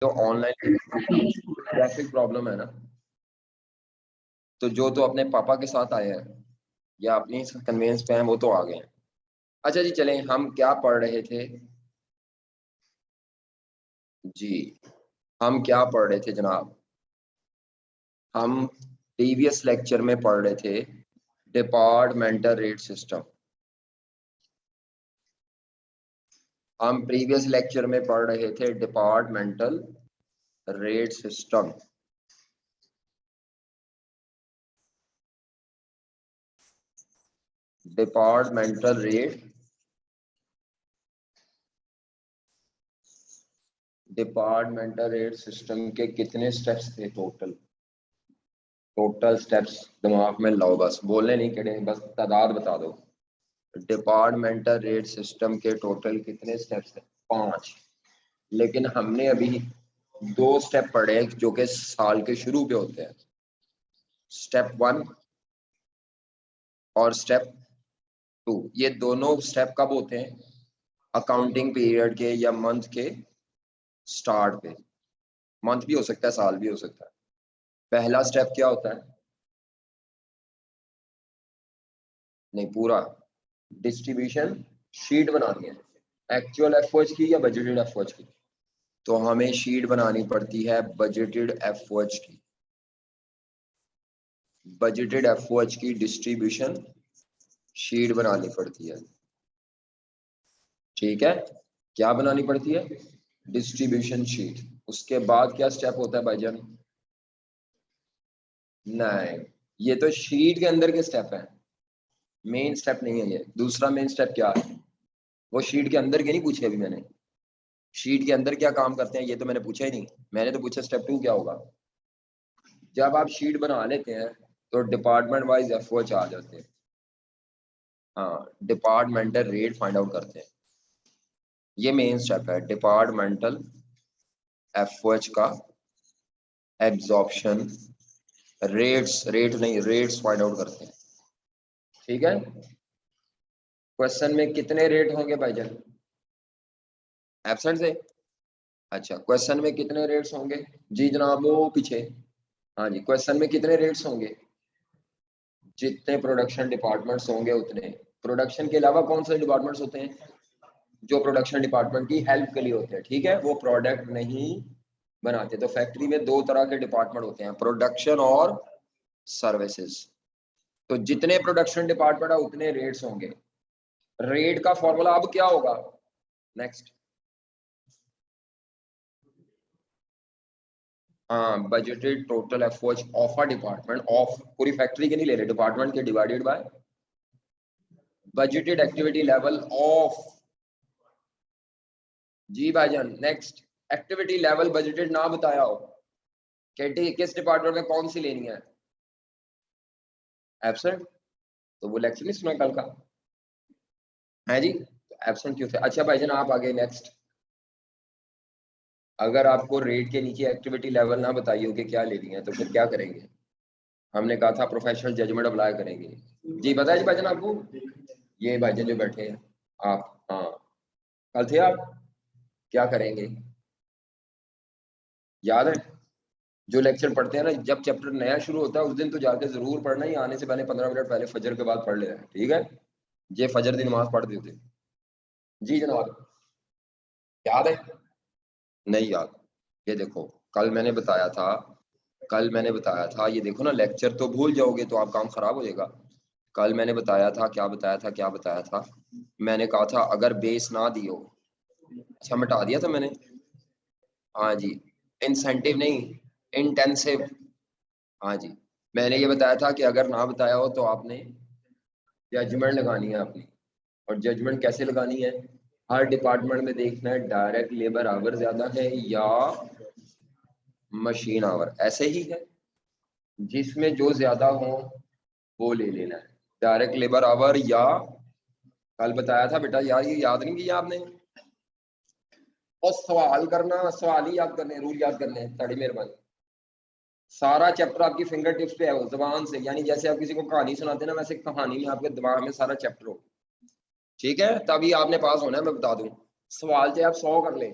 तो online traffic problem है ना, तो जो तो अपने पापा के साथ आए हैं या अपनी कन्वेंस पे हैं वो तो आ गए हैं। अच्छा जी चलें, हम क्या पढ़ रहे थे जी, हम क्या पढ़ रहे थे जनाब? हम प्रीवियस लेक्चर में पढ़ रहे थे डिपार्टमेंटल रेट सिस्टम। हम प्रीवियस लेक्चर में पढ़ रहे थे departmental rate system. Departmental rate system के कितने स्टेप्स थे टोटल? टोटल स्टेप्स दिमाग में लाओ, बस बोलने नहीं करेंगे, बस तादाद बता दो। डिपार्टमेंटल रेट सिस्टम के टोटल कितने स्टेप्स थे? 5। लेकिन हमने अभी 2 स्टेप पढ़े जो कि साल के शुरू पे होते हैं, स्टेप 1 और स्टेप 2। ये दोनों स्टेप कब होते हैं? अकाउंटिंग पीरियड के या मंथ के स्टार्ट पे। मंथ भी हो सकता है, साल भी हो सकता है। पहला स्टेप क्या होता है? नहीं, पूरा डिस्ट्रीब्यूशन शीट बनानी है। एक्चुअल एफओएच की या बजटेड एफओएच की? तो हमें शीट बनानी पड़ती है बजटेड एफओएच की। बजटेड एफओएच की डिस्ट्रीब्यूशन शीट बनानी पड़ती है, ठीक है? क्या बनानी पड़ती है? Distribution sheet. उसके बाद क्या स्टेप होता है भाईजान? नहीं, ये तो शीट के अंदर के स्टेप है, मेन स्टेप नहीं है ये। दूसरा मेन स्टेप क्या है? वो शीट के अंदर के नहीं पूछे अभी मैंने। शीट के अंदर क्या काम करते हैं ये तो मैंने पूछा ही नहीं। मैंने तो पूछा स्टेप 2 क्या होगा। जब आप शीट बना लेते हैं तो डिपार्टमेंट वाइज एफओएच आ जाते हैं। हाँ, डिपार्टमेंटल रेट फाइंड आउट करते हैं। ये मेन स्टेप है डिपार्टमेंटल एफओएच का। एब्जॉर्प्शन रेट नहीं, रेट्स फाइंड आउट करते हैं, ठीक है? क्वेश्चन में कितने रेट होंगे भाईजान? एब्सेंट से? अच्छा, क्वेश्चन में कितने रेट्स होंगे? जी जनाब, वो पीछे। हाँ जी, क्वेश्चन में कितने रेट्स होंगे? जितने प्रोडक्शन डिपार्टमेंट्स होंगे उतने। प्रोडक्शन के अलावा कौन से डिपार्टमेंट्स होते हैं? जो प्रोडक्शन डिपार्टमेंट की हेल्प के लिए होते हैं, ठीक है? वो प्रोडक्ट नहीं बनाते। तो फैक्ट्री में 2 तरह के डिपार्टमेंट होते हैं, प्रोडक्शन और सर्विसेज। तो जितने प्रोडक्शन डिपार्टमेंट है उतने रेट्स होंगे। रेट का फॉर्मूला अब क्या होगा? नेक्स्ट। हाँ, budgeted total FOH of a department, of पूरी फैक्ट्री के नहीं ले रहे, डिपार्टमेंट के, divided by budgeted activity level of. जी भाईजान, नेक्स्ट। एक्टिविटी लेवल बजटेड ना बताया हो कि किस डिपार्टमेंट में कौन सी लेनी है, एब्सेंट। तो वो लेक्चर नहीं सुना कल का है जी? एब्सेंट क्यों थे? अच्छा भाईजान आप आगे नेक्स्ट। अगर आपको रेट के नीचे एक्टिविटी लेवल ना बताइए हो कि क्या लेनी है तो फिर क्या करेंगे? हमने कहा था प्रोफेशनल जजमेंट अप्लाई करेंगे। जी बताइए जी भाईजान आपको। ये भाईजान जो बैठे हैं आप, हाँ कल थे आप, क्या करेंगे याद है? जो लेक्चर पढ़ते हैं ना, जब चैप्टर नया शुरू होता है उस दिन तो जाके जरूर पढ़ना ही, आने से पहले 15 मिनट पहले फजर के बाद पढ़ लेना, ठीक है? ये फजर की नमाज पढ़ देते। जी जनाब, याद है? नहीं याद? ये देखो, कल मैंने बताया था, कल मैंने बताया था, ये देखो ना, लेक्चर तो भूल जाओगे तो आप काम खराब हो जाएगा। कल मैंने बताया था, क्या बताया था, क्या बताया था? मैंने कहा था अगर बेस ना दियो, अच्छा मिटा दिया था मैंने। हाँ जी, इंसेंटिव नहीं, इंटेंसिव। हाँ जी, मैंने ये बताया था कि अगर ना बताया हो तो आपने जजमेंट लगानी है अपनी। और जजमेंट कैसे लगानी है? हर डिपार्टमेंट में देखना है डायरेक्ट लेबर आवर ज्यादा है या मशीन आवर, ऐसे ही है। जिसमें जो ज्यादा हो वो ले लेना है, डायरेक्ट लेबर आवर या। कल बताया था बेटा यार, ये याद नहीं किया आपने? और सवाल करना, सवाल ही याद करने, रूल याद करने, बड़ी मेहरबानी। सारा चैप्टर आपकी फिंगर टिप्स पे है, वो जबान से, यानी जैसे आप किसी को कहानी सुनाते हैं ना, वैसे कहानी में आपके दिमाग में सारा चैप्टर हो। ठीक है, तभी आपने पास होना है। मैं बता दूं, सवाल चाहे आप 100 कर लें,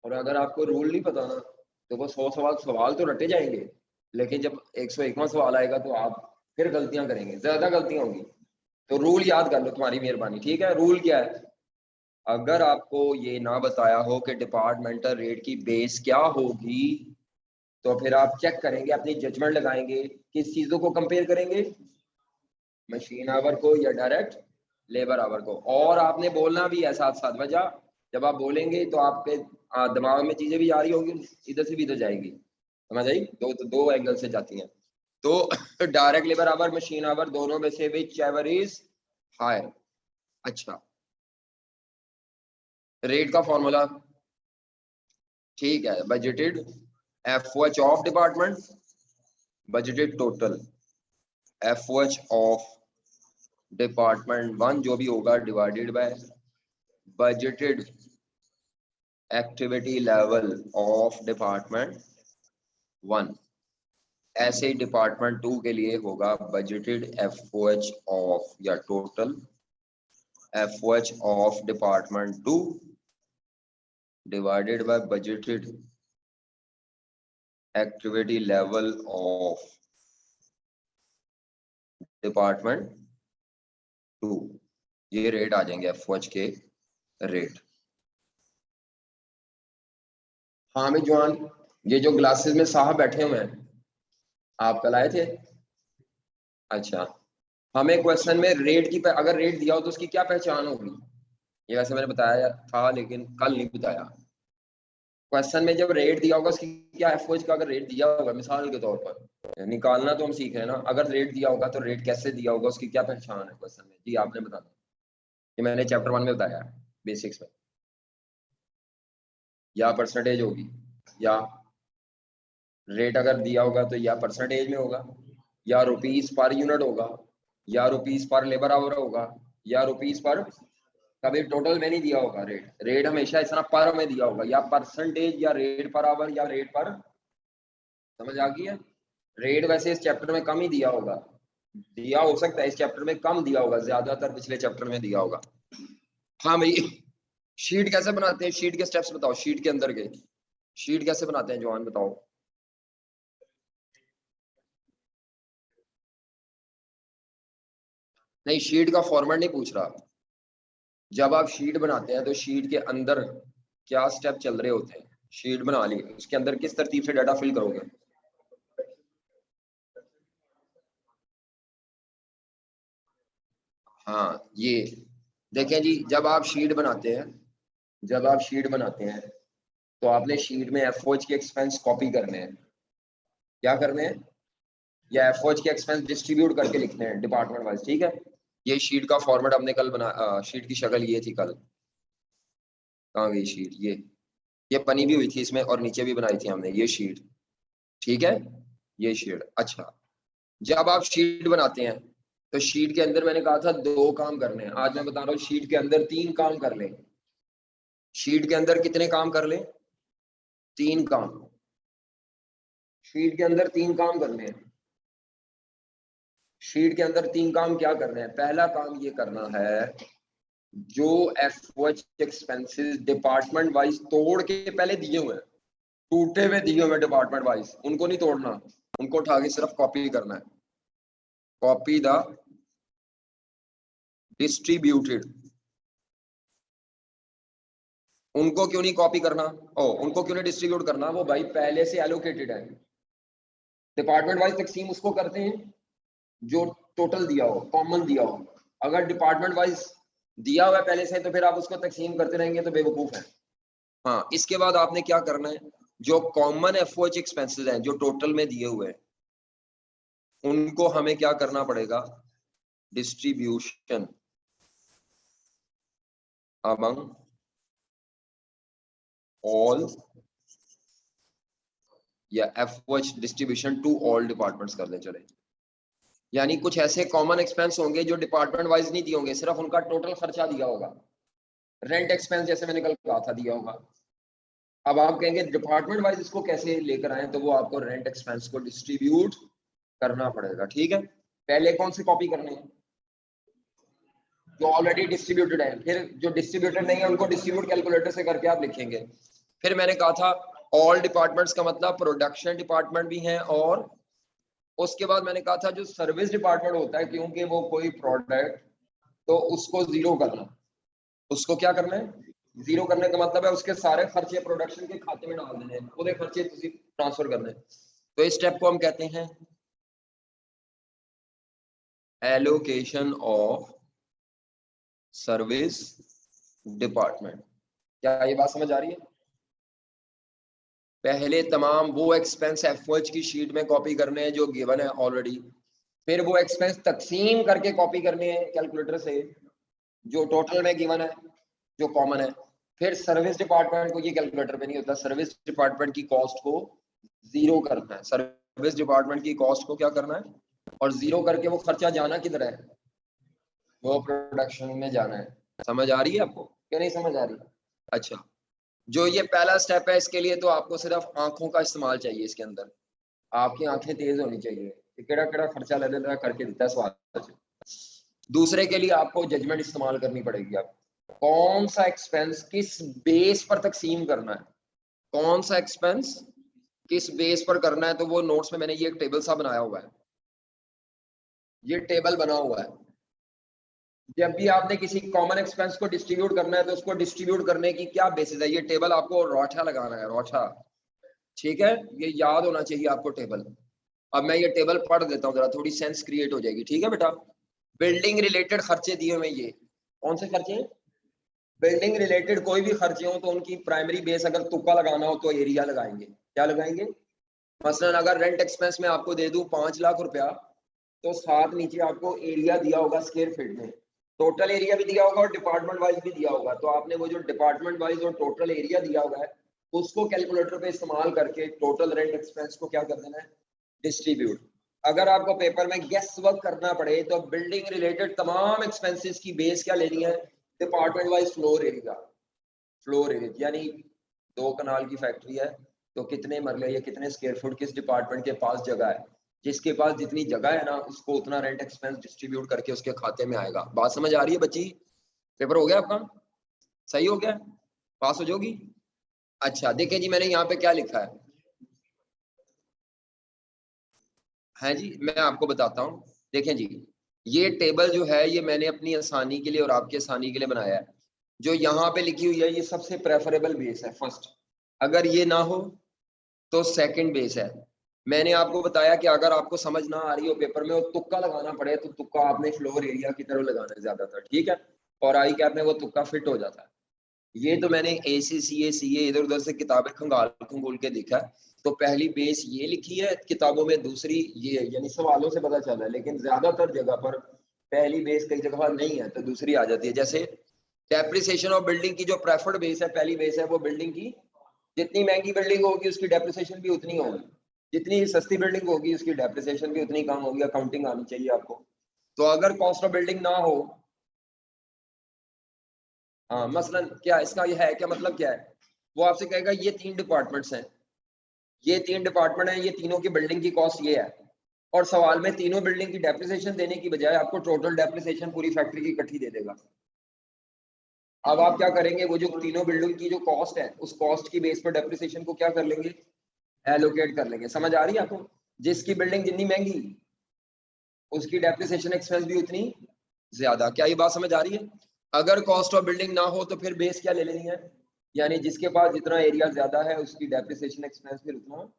और अगर आपको रूल नहीं पता ना, तो वो 100 सवाल तो रटे जाएंगे, लेकिन जब 101वां सवाल आएगा तो आप फिर गलतियां करेंगे, ज्यादा गलतियां होंगी। तो रूल याद कर लो, तुम्हारी मेहरबानी। ठीक है, रूल क्या है? अगर आपको ये ना बताया हो कि डिपार्टमेंटल रेट की बेस क्या होगी, तो फिर आप चेक करेंगे, अपनी जजमेंट लगाएंगे, किस चीजों को कंपेयर करेंगे, मशीन आवर को या डायरेक्ट लेबर आवर को। और आपने बोलना भी है साथ साथ वजह। जब आप बोलेंगे तो आपके दिमाग में चीजें भी आ रही होंगी, इधर से भी इधर जाएगी, समझ आई? दो एंगल से जाती हैं। तो direct labour our, machine our, दोनों में से विच एवर इज हायर। अच्छा, रेट का फॉर्मूला ठीक है, budgeted FOH of department, budgeted total FOH of department 1 जो भी होगा, divided by budgeted activity level of department 1। ऐसे ही डिपार्टमेंट 2 के लिए होगा बजटेड एफओएच ऑफ या total FOH of department 2 divided by budgeted activity level of department 2। ये rate आ जाएंगे एफओएच के रेट। हाँ भी जवान, ये जो ग्लासेस में साहब बैठे हुए हैं, आप कल आए थे? अच्छा, हमें क्वेश्चन में रेट की अगर रेट दिया हो तो उसकी क्या पहचान होगी? ये वैसे मैंने बताया था लेकिन कल नहीं बताया। क्वेश्चन में जब रेट दिया होगा उसकी क्या, एफओएच का अगर रेट दिया होगा मिसाल के तौर पर, निकालना तो हम सीख रहे हैं ना, अगर रेट दिया होगा तो रेट कैसे दिया होगा, उसकी क्या पहचान है क्वेश्चन में? जी आपने बताना। ये मैंने चैप्टर 1 में बताया है, बेसिक्स में। या परसेंटेज होगी, या रेट अगर दिया होगा तो या परसेंटेज में होगा, या रुपीस पर यूनिट होगा, या रुपीस पर लेबर आवर होगा, या रुपीस पर, कभी टोटल में नहीं दिया होगा रेट। रेट हमेशा इस तरह पर में दिया होगा, या परसेंटेज, या रेट पर आवर, या रेट पर। समझ आ गई है? रेट वैसे इस चैप्टर में कम ही दिया होगा, दिया हो सकता है इस चैप्टर में कम दिया होगा, ज्यादातर पिछले चैप्टर में दिया होगा। हाँ भाई, शीट कैसे बनाते हैं? शीट के स्टेप्स बताओ, शीट के अंदर के शीट कैसे बनाते हैं जवान, बताओ। नहीं, शीट का फॉर्मेट नहीं पूछ रहा। जब आप शीट बनाते हैं तो शीट के अंदर क्या स्टेप चल रहे होते हैं? शीट बना ली, उसके अंदर किस तरतीब से डाटा फिल करोगे? हाँ, ये देखें जी, जब आप शीट बनाते हैं तो आपने शीट में एफओएच के एक्सपेंस कॉपी करने हैं। क्या करने हैं? या एफओएच के एक्सपेंस डिस्ट्रीब्यूट करके लिखने हैं डिपार्टमेंट वाइज। ठीक है, ये शीट का फॉर्मेट हमने कल बना, शीट की शक्ल ये थी कल। कहाँ गई शीट? ये बनी भी हुई थी इसमें, और नीचे भी बनाई थी हमने ये शीट। ठीक है, ये शीट। अच्छा, जब आप शीट बनाते हैं तो शीट के अंदर मैंने कहा था 2 काम करने हैं, आज मैं बता रहा हूँ शीट के अंदर 3 काम कर लें। शीट के अंदर कितने काम कर लें? 3 काम। शीट के अंदर 3 काम करने हैं। शीट के अंदर 3 काम क्या करने हैं? पहला काम ये करना है, जो एफओएच एक्सपेंसेस डिपार्टमेंट वाइज तोड़ के पहले दिए हुए हैं, टूटे हुए दिए हुए डिपार्टमेंट वाइज, उनको नहीं तोड़ना, उनको उठा के सिर्फ कॉपी करना है। Copy the distributed. उनको क्यों नहीं कॉपी करना? उनको क्यों नहीं डिस्ट्रीब्यूट करना? वो भाई पहले से एलोकेटेड है। डिपार्टमेंट वाइज तकसीम उसको करते हैं जो टोटल दिया हो, कॉमन दिया हो। अगर डिपार्टमेंट वाइज दिया हुआ है पहले से, तो फिर आप उसको तकसीम करते रहेंगे तो बेवकूफ है। हाँ, इसके बाद आपने क्या करना है, जो कॉमन एफओएच एक्सपेंसेस हैं जो टोटल में दिए हुए हैं, उनको हमें क्या करना पड़ेगा? डिस्ट्रीब्यूशन अमंग ऑल, या FOH distribution to all departments कर ले चले। यानी कुछ ऐसे कॉमन एक्सपेंस होंगे जो डिपार्टमेंट वाइज नहीं दिए होंगे, सिर्फ उनका टोटल खर्चा दिया होगा। रेंट एक्सपेंस जैसे मैंने कल कहा था दिया होगा, अब आप कहेंगे डिपार्टमेंट वाइज इसको कैसे लेकर आए, तो वो आपको रेंट एक्सपेंस को डिस्ट्रीब्यूट करना पड़ेगा। ठीक है, पहले कौन सी कॉपी करनी है, जो ऑलरेडी डिस्ट्रीब्यूटेड है, फिर जो डिस्ट्रीब्यूटेड नहीं है उनको डिस्ट्रीब्यूट कैलकुलेटर से करके आप लिखेंगे। फिर मैंने कहा था ऑल डिपार्टमेंट्स का मतलब प्रोडक्शन डिपार्टमेंट भी हैं, और उसके बाद मैंने कहा था जो सर्विस डिपार्टमेंट होता है, क्योंकि वो कोई प्रोडक्ट, तो उसको जीरो करना, उसको क्या करना है, जीरो करने का मतलब है उसके सारे खर्चे प्रोडक्शन के खाते में डाल देने हैं, पूरे खर्चे ट्रांसफर करने। तो इस स्टेप को हम कहते हैं एलोकेशन ऑफ सर्विस डिपार्टमेंट। क्या ये बात समझ आ रही है? पहले तमाम वो एक्सपेंस एफओएच की शीट में कॉपी करने हैं जो गिवन है ऑलरेडी, फिर वो एक्सपेंस तकसीम करके कॉपी करने हैं कैलकुलेटर से जो टोटल में गिवन है, जो कॉमन है। फिर सर्विस डिपार्टमेंट को, ये कैलकुलेटर पे नहीं होता, सर्विस डिपार्टमेंट की कॉस्ट को जीरो करना है, सर्विस डिपार्टमेंट की कॉस्ट को क्या करना है, और जीरो करके वो खर्चा जाना किधर है, वो प्रोडक्शन में जाना है। समझ आ रही है आपको क्या नहीं समझ आ रही? अच्छा, जो ये पहला स्टेप है इसके लिए तो आपको सिर्फ आंखों का इस्तेमाल चाहिए, इसके अंदर आपकी आंखें तेज होनी चाहिए कि केड़ा केड़ा खर्चा ले लेना करके देता है सवाल। दूसरे के लिए आपको जजमेंट इस्तेमाल करनी पड़ेगी, आप कौन सा एक्सपेंस किस बेस पर तकसीम करना है, कौन सा एक्सपेंस किस बेस पर करना है। तो वो नोट्स में मैंने ये एक टेबल सा बनाया हुआ है, ये टेबल बना हुआ है। जब भी आपने किसी कॉमन एक्सपेंस को डिस्ट्रीब्यूट करना है तो उसको डिस्ट्रीब्यूट करने की क्या बेसिस है, ये टेबल आपको रोठा लगाना है, रोठा। ठीक है, ये याद होना चाहिए आपको टेबल। अब मैं ये टेबल पढ़ देता हूँ जरा, थोड़ी सेंस क्रिएट हो जाएगी। ठीक है बेटा, बिल्डिंग रिलेटेड खर्चे दिए हुए, ये कौन से खर्चे हैं, बिल्डिंग रिलेटेड कोई भी खर्चे हो तो उनकी प्राइमरी बेस अगर तुक्का लगाना हो तो एरिया लगाएंगे। क्या लगाएंगे? मसलन अगर रेंट एक्सपेंस में आपको दे दूं 5 लाख रुपया, तो साथ नीचे आपको एरिया दिया होगा स्क्वायर फीट में, टोटल एरिया भी दिया होगा और डिपार्टमेंट वाइज भी दिया होगा। तो आपने वो जो डिपार्टमेंट वाइज और टोटल एरिया दिया हुआ है उसको कैलकुलेटर पे इस्तेमाल करके टोटल रेंट एक्सपेंस को क्या कर देना है, डिस्ट्रीब्यूट। अगर आपको पेपर में गेस वर्क करना पड़े तो बिल्डिंग रिलेटेड तमाम एक्सपेंसेस की बेस क्या लेनी है, department wise floor area. Floor area यानी 2 कनाल की फैक्ट्री है तो कितने मरले या कितने स्क्वायर फुट किस डिपार्टमेंट के पास जगह है, जिसके पास जितनी जगह है ना उसको उतना रेंट एक्सपेंस डिस्ट्रीब्यूट करके उसके खाते में आएगा। बात समझ आ रही है बच्ची? पेपर हो गया आपका, सही हो गया, पास हो जाओगी। अच्छा देखिए जी, मैंने यहाँ पे क्या लिखा है जी, मैं आपको बताता हूँ। देखें जी, ये टेबल जो है ये मैंने अपनी आसानी के लिए और आपकी आसानी के लिए बनाया है। जो यहाँ पे लिखी हुई है ये सबसे प्रेफरेबल बेस है, फर्स्ट। अगर ये ना हो तो सेकंड बेस है। मैंने आपको बताया कि अगर आपको समझ ना आ रही हो पेपर में और तुक्का लगाना पड़े तो तुक्का आपने फ्लोर एरिया की तरफ लगाना है ज्यादातर। ठीक है, और आई कैप में वो तुक्का फिट हो जाता है। ये तो मैंने ACCA CA इधर उधर से किताबें खंगाल खंगोल के देखा है। तो पहली बेस ये लिखी है किताबों में, दूसरी ये, यानी सवालों से पता चला है, लेकिन ज्यादातर जगह पर पहली बेस कई जगह नहीं है तो दूसरी आ जाती है। जैसे डेप्रिसिएशन ऑफ बिल्डिंग की जो प्रेफर्ड बेस है, पहली बेस है वो बिल्डिंग की, जितनी महंगी बिल्डिंग होगी उसकी डेप्रिसिएशन भी उतनी होगी, जितनी सस्ती बिल्डिंग होगी उसकी डेप्रिसिएशन भी उतनी कम होगी। अकाउंटिंग आनी चाहिए आपको। तो अगर कॉस्ट ऑफ बिल्डिंग ना हो, हाँ मसलन क्या इसका ये है, क्या मतलब क्या है, वो आपसे कहेगा ये 3 डिपार्टमेंट्स हैं, ये 3 डिपार्टमेंट हैं, ये तीनों की बिल्डिंग की कॉस्ट ये है, और सवाल में तीनों बिल्डिंग की डेप्रिसिएशन देने की बजाय आपको टोटल डेप्रिसिएशन पूरी फैक्ट्री की इकट्ठी दे देगा। अब आप क्या करेंगे, वो जो तीनों बिल्डिंग की जो कॉस्ट है उस कॉस्ट की बेस पर डेप्रिसिएशन को क्या कर लेंगे, एलोकेट कर लेंगे। समझ आ रही है आपको? जिसकी बिल्डिंग जितनी महंगी उसकी डेप्रिसिएशन एक्सपेंस भी उतनी ज्यादा। क्या ये बात समझ आ रही है? अगर कॉस्ट ऑफ बिल्डिंग ना हो तो फिर बेस क्या ले लेनी है, यानी जिसके पास जितना एरिया ज्यादा है उसकी डेप्रिसिएशन एक्सपेंस फिर उतना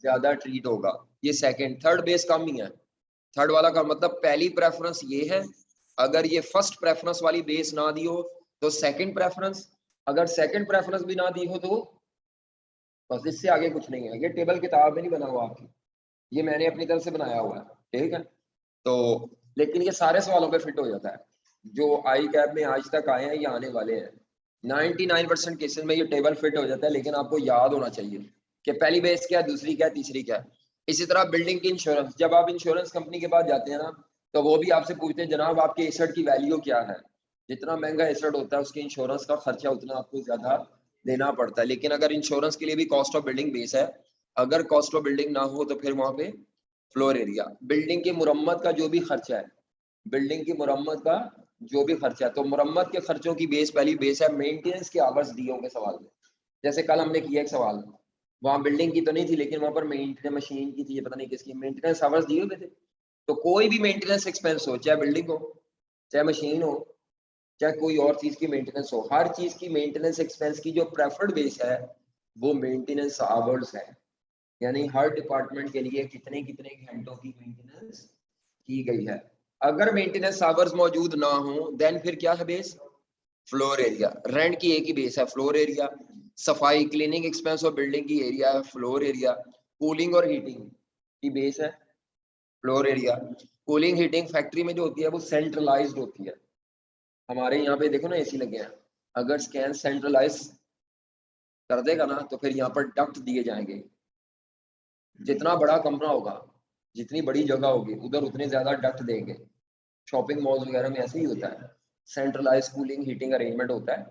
ज्यादा ट्रीट होगा। ये सेकंड, थर्ड बेस कम ही है। थर्ड वाला का मतलब पहली प्रेफरेंस ये है, अगर ये फर्स्ट प्रेफरेंस वाली बेस ना दी हो तो सेकंड प्रेफरेंस, अगर सेकंड प्रेफरेंस भी ना दी हो तो बस, इससे आगे कुछ नहीं है। ये टेबल किताब में नहीं बना हुआ आपकी, ये मैंने अपनी तरफ से बनाया हुआ है। ठीक है, तो लेकिन ये सारे सवालों पे फिट हो जाता है जो आई कैप में आज तक आए हैं या आने वाले हैं। 99% केसेस में ये टेबल फिट हो जाता है, लेकिन आपको याद होना चाहिए कि पहली बेस क्या है, दूसरी क्या है, तीसरी क्या है। इसी तरह बिल्डिंग की इंश्योरेंस, जब आप इंश्योरेंस कंपनी के पास जाते हैं ना तो वो भी आपसे पूछते हैं जनाब आपके एसेट की वैल्यू क्या है। जितना महंगा एसेट होता है उसके इंश्योरेंस का खर्चा उतना आपको ज्यादा देना पड़ता है। लेकिन अगर इंश्योरेंस के लिए भी कॉस्ट ऑफ बिल्डिंग बेस है, अगर कॉस्ट ऑफ बिल्डिंग ना हो तो फिर वहां पे फ्लोर एरिया, बिल्डिंग की मुरम्मत का जो भी खर्चा है, बिल्डिंग की मुरम्मत का जो भी खर्चा है, तो मुरम्मत के खर्चों की बेस पहली बेस है मेंटेनेंस के आवर्स दिए होंगे सवाल में। जैसे कल हमने किया एक सवाल, वहां बिल्डिंग की तो नहीं थी लेकिन वहां पर मेंटेनेंस मशीन की थी, ये पता नहीं किसकी, मेंटेनेंस आवर्स दिए हुए थे। तो कोई भी मेंटेनेंस एक्सपेंस हो, चाहे बिल्डिंग हो, चाहे मशीन हो, चाहे कोई और चीज की मेंटेनेंस हो, हर चीज की मेंटेनेंस एक्सपेंस की जो प्रेफर्ड बेस है वो मेंटेनेंस आवर्स है। यानी हर डिपार्टमेंट के लिए कितने कितने घंटों की मेंटेनेंस की गई है। अगर मेंटेनेंस आवर्स मौजूद ना हो देन फिर क्या है बेस? Floor area. रेंट की एक ही बेस है, फ्लोर एरिया। सफाई क्लीनिंग एक्सपेंस और बिल्डिंग की एरिया है फ्लोर एरिया। कूलिंग और हीटिंग की बेस है floor area. Cooling heating factory में जो होती है वो सेंट्रलाइज्ड होती है। हमारे यहाँ पे देखो ना एसी लगे हैं, अगर स्कैन सेंट्रलाइज कर देगा ना तो फिर यहाँ पर डक्ट दिए जाएंगे। जितना बड़ा कमरा होगा, जितनी बड़ी जगह होगी, उधर उतने ज्यादा डक्ट देंगे। शॉपिंग मॉल्स वगैरह में ऐसे ही होता है, सेंट्रलाइज कूलिंग हीटिंग अरेंजमेंट होता है,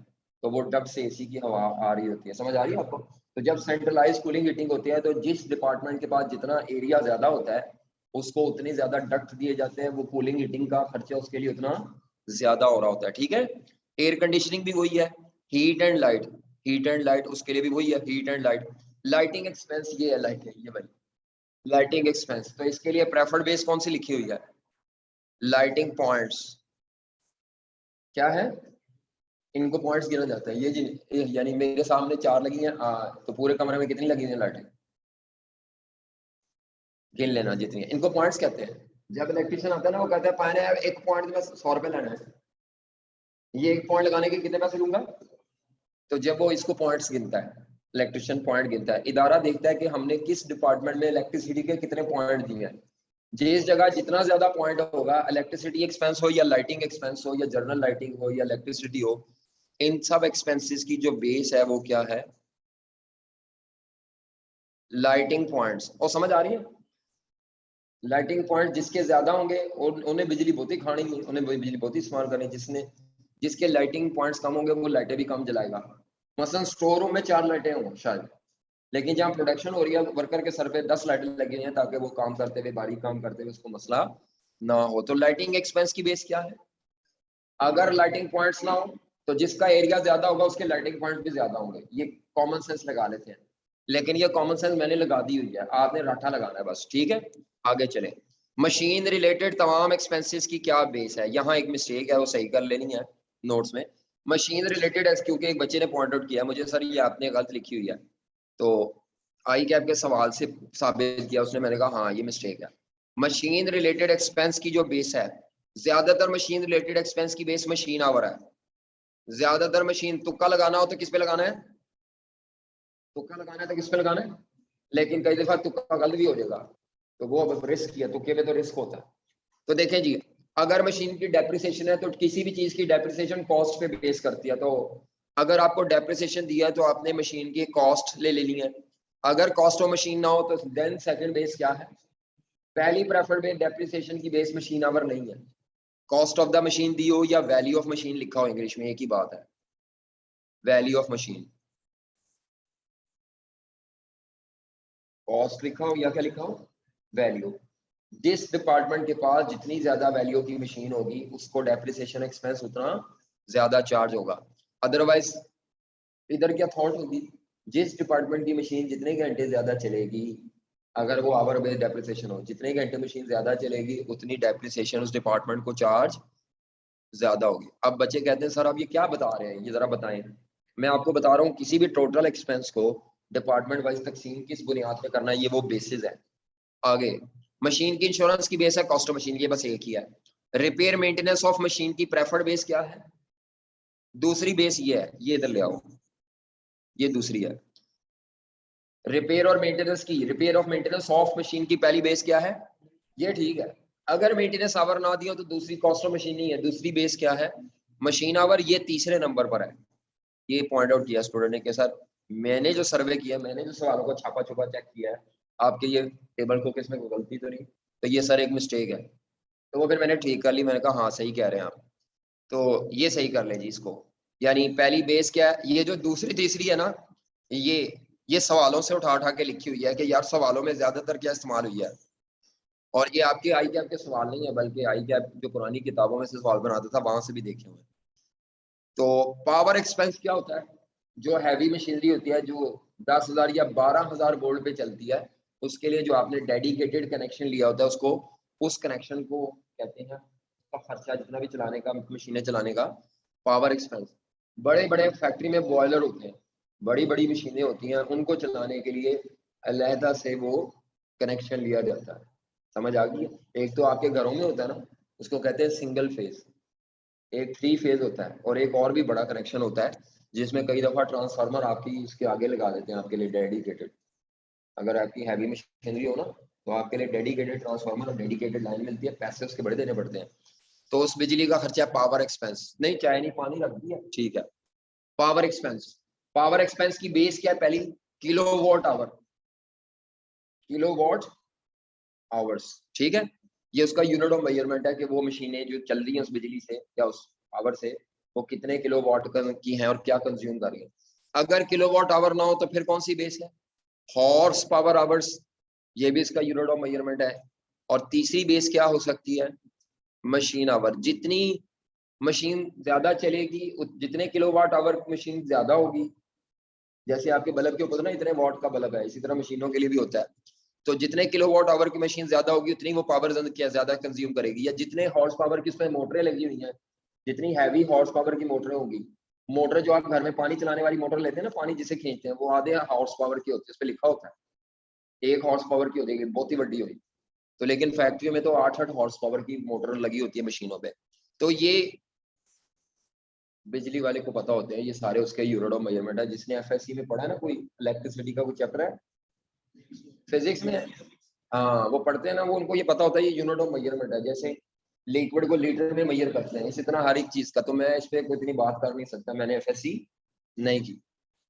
तो वो डक्ट से एसी की हवा आ रही होती है। समझ आ रही है आपको? तो जब सेंट्रलाइज कूलिंग हीटिंग होती है तो जिस डिपार्टमेंट के पास जितना एरिया ज्यादा होता है उसको उतने ज्यादा डक्ट दिए जाते हैं, वो कूलिंग हीटिंग का खर्चा उसके लिए उतना ज्यादा हो रहा होता है। ठीक है। एयर कंडीशनिंग भी वही है, heat and light, heat and light उसके लिए भी वही है, heat and light. Lighting expense ये है, लाइट है ये भाई, लाइटिंग एक्सपेंस। तो इसके लिए प्रेफर्ड बेस कौन सी लिखी हुई है? Lighting points. क्या है? इनको पॉइंट्स गिना जाता है। ये जी, यानी मेरे सामने 4 लगी हैं, तो पूरे कमरे में कितनी लगी हैं लाइटें? गिन लेना जितनी है, इनको पॉइंट्स कहते हैं। जब इलेक्ट्रिशियन आता है ना वो कहता है पाने एक पॉइंट में 100 रुपए लेना है, ये एक पॉइंट लगाने के कितने पैसे लूंगा? तो जब वो इसको पॉइंट्स गिनता है, इलेक्ट्रिशियन पॉइंट गिनता है, इदारा देखता है कि हमने किस डिपार्टमेंट में इलेक्ट्रिसिटी के कितने पॉइंट दिए हैं। जिस जगह जितना ज्यादा पॉइंट होगा, इलेक्ट्रिसिटी एक्सपेंस हो या लाइटिंग एक्सपेंस हो या जनरल लाइटिंग हो या इलेक्ट्रिसिटी हो, इन सब एक्सपेंसेस की जो बेस है वो क्या है? Lighting points. और समझ आ रही है? लाइटिंग पॉइंट जिसके ज्यादा होंगे और उन्हें बिजली बहुत ही खानी है, उन्हें बिजली बहुत ही इस्तेमाल करनी। जिसने जिसके लाइटिंग पॉइंट्स कम होंगे वो लाइटें भी कम जलाएगा। मसलन स्टोर रूम में 4 लाइटें हों शायद, लेकिन जहाँ प्रोडक्शन हो रही है वर्कर के सर पे 10 लाइटें लगी हुई हैं ताकि वो काम करते हुए, बारीक काम करते हुए उसको मसला ना हो। तो लाइटिंग एक्सपेंस की बेस क्या है? अगर लाइटिंग पॉइंट्स ना हो तो जिसका एरिया ज्यादा होगा उसके लाइटिंग पॉइंट भी ज्यादा होंगे। ये कॉमन सेंस लगा लेते हैं, लेकिन ये कॉमन सेंस मैंने लगा दी हुई है, आपने राठा लगाना है बस। ठीक है, आगे चले। मशीन रिलेटेड तमाम एक्सपेंसेस की क्या बेस है? यहाँ एक मिस्टेक है वो सही कर लेनी है नोट्स में। मशीन रिलेटेड है क्योंकि एक बच्चे ने पॉइंट आउट किया मुझे, सर ये आपने गलत लिखी हुई है, तो आई कैप के सवाल से साबित किया उसने, मैंने कहा हाँ ये मिस्टेक है। मशीन रिलेटेड एक्सपेंस की जो बेस है, ज्यादातर मशीन रिलेटेड एक्सपेंस की बेस मशीन आवर है। ज्यादातर मशीन, तुक्का लगाना हो तो किस पे लगाना है? तुक्का लगाना है तो किस पे लगाना है? लेकिन कई दफा तुक्का गलत भी हो जाएगा, तो वो अब रिस्क किया, तुक्के में तो रिस्क होता है। तो देखें जी, अगर मशीन की डेप्रिसिएशन है तो किसी भी चीज की डेप्रिसिएशन कॉस्ट पे बेस करती है। तो अगर आपको डेप्रिसिएशन दिया है तो आपने मशीन की कॉस्ट ले लेनी है। अगर कॉस्ट ऑफ मशीन ना हो तो देन सेकंड बेस क्या है? पहली प्रेफर्ड बेस डेप्रिसिएशन की बेस मशीन आवर नहीं है। कॉस्ट ऑफ द मशीन दी हो या वैल्यू ऑफ मशीन लिखा हो, इंग्लिश में एक ही बात है, वैल्यू ऑफ मशीन। कॉस्ट लिखा हो या क्या लिखा हो? वैल्यू। जिस डिपार्टमेंट के पास जितनी ज्यादा वैल्यू की मशीन होगी उसको डेप्रिसिएशन एक्सपेंस उतना ज्यादा चार्ज होगा। अदरवाइज इधर क्या थॉट होगी? जिस डिपार्टमेंट की मशीन जितने घंटे ज्यादा चलेगी, अगर वो आवर बेस्ड डेप्रिसिएशन हो, जितने घंटे मशीन ज्यादा चलेगी उतनी डेप्रिसिएशन उस डिपार्टमेंट को चार्ज ज्यादा होगी। अब बच्चे कहते हैं सर आप ये क्या बता रहे हैं, ये जरा बताएं। मैं आपको बता रहा हूँ किसी भी टोटल एक्सपेंस को डिपार्टमेंट वाइज तकसीम किस बुनियाद पे करना है, ये वो बेसिस है। आगे, मशीन की इंश्योरेंस की बेस है कॉस्ट ऑफ मशीन, ये बस एक ही है। रिपेयर मेंटेनेंस ऑफ मशीन की प्रेफर्ड बेस क्या है? दूसरी बेस ये है, ये इधर ले आओ, ये दूसरी है। रिपेयर और मेंटेनेंस की, repair of maintenance of machine की पहली बेस क्या है? ये ठीक है। अगर मेंटेनेंस आवर ना दिया तो दूसरी कॉस्ट ऑफ मशीन नहीं है, दूसरी बेस क्या है? Machine our. ये तीसरे नंबर पर है। ये पॉइंट आउट किया स्टूडेंट ने कि सर मैंने जो सर्वे किया, मैंने जो सवालों को छापा छुपा चेक किया है, आपके ये टेबल को किसमें कोई गलती तो नहीं? तो ये सर एक मिस्टेक है। तो वो फिर मैंने ठीक कर ली, मैंने कहा हाँ सही कह रहे हैं आप, तो ये सही कर लें जी इसको। यानी पहली बेस क्या है, ये जो दूसरी तीसरी है ना, ये सवालों से उठा उठा के लिखी हुई है कि यार सवालों में ज्यादातर क्या इस्तेमाल हुई है। और ये आपके आई कैप के सवाल नहीं है, बल्कि आई कैप जो पुरानी किताबों में से सवाल बनाता था वहां से भी देखे हुए। तो पावर एक्सपेंस क्या होता है, जो हैवी मशीनरी होती है जो 10,000 या 12,000 वोल्ट पे चलती है, उसके लिए जो आपने डेडिकेटेड कनेक्शन लिया होता है उसको, उस कनेक्शन को कहते हैं, उसका खर्चा जितना भी चलाने का, मशीनें चलाने का, पावर एक्सपेंस। बड़े बड़े फैक्ट्री में बॉयलर होते हैं, बड़ी बड़ी मशीनें होती हैं, उनको चलाने के लिए अलहदा से वो कनेक्शन लिया जाता है। समझ आ गई? एक तो आपके घरों में होता है ना, उसको कहते हैं सिंगल फेज, एक 3 फेज होता है, और एक और भी बड़ा कनेक्शन होता है जिसमें कई दफा ट्रांसफार्मर आपकी इसके आगे लगा देते हैं आपके लिए डेडिकेटेड। अगर आपकी हैवी मशीनरी हो ना, तो आपके लिए डेडिकेटेड ट्रांसफार्मर और डेडिकेटेड लाइन मिलती है, पैसे उसके बड़े देने पड़ते हैं। तो उस बिजली का खर्चा है पावर एक्सपेंस। नहीं चाय नहीं पानी रख दिया, ठीक है। पावर एक्सपेंस, पावर एक्सपेंस की बेस क्या है, पहली किलोवाट आवर, किलोवाट आवर्स, ठीक है। ये उसका यूनिट ऑफ मेजरमेंट है कि वो मशीनें जो चल रही हैं उस बिजली से या उस पावर से, वो कितने किलोवाट की हैं और क्या कंज्यूम कर रही हैं। अगर किलोवाट आवर ना हो तो फिर कौन सी बेस है, हॉर्स पावर आवर्स, ये भी इसका यूनिट ऑफ मेजरमेंट है। और तीसरी बेस क्या हो सकती है, मशीन आवर। जितनी मशीन ज्यादा चलेगी, जितने किलोवाट आवर मशीन ज्यादा होगी, जैसे आपके बल्ब के ऊपर ना इतने वाट का बल्ब है, इसी तरह मशीनों के लिए भी होता है। तो जितने किलोवाट आवर की मशीन ज्यादा होगी उतनी वो पावर ज्यादा कंज्यूम करेगी। या जितने हॉर्स पावर की उसमें मोटरें लगी हुई हैं, जितनी हैवी हॉर्स पावर की मोटरें होगी, मोटर जो आप घर में पानी चलाने वाली मोटर लेते हैं ना, पानी जिसे खींचते हैं, वो आधे हॉर्स पावर की होती है, उस पर लिखा होता है 1 हॉर्स पावर की होती है, बहुत ही बड़ी होगी। तो लेकिन फैक्ट्रियों में तो 8-8 हॉर्स पावर की मोटर लगी होती है मशीनों पे। तो ये बिजली वाले को पता होते हैं ये सारे उसके यूनिट ऑफ मेजरमेंट है। जिसने एफएससी में पढ़ा है ना, कोई इलेक्ट्रिसिटी का कोई चैप्टर है फिजिक्स में, हाँ वो पढ़ते हैं ना, वो उनको ये पता होता है ये यूनिट ऑफ मेजरमेंट है। जैसे लिक्विड को लीटर में मेजर करते हैं, इसी तरह हर एक चीज का। तो मैं इस पे कोई इतनी बात कर नहीं सकता, मैंने एफएससी नहीं की।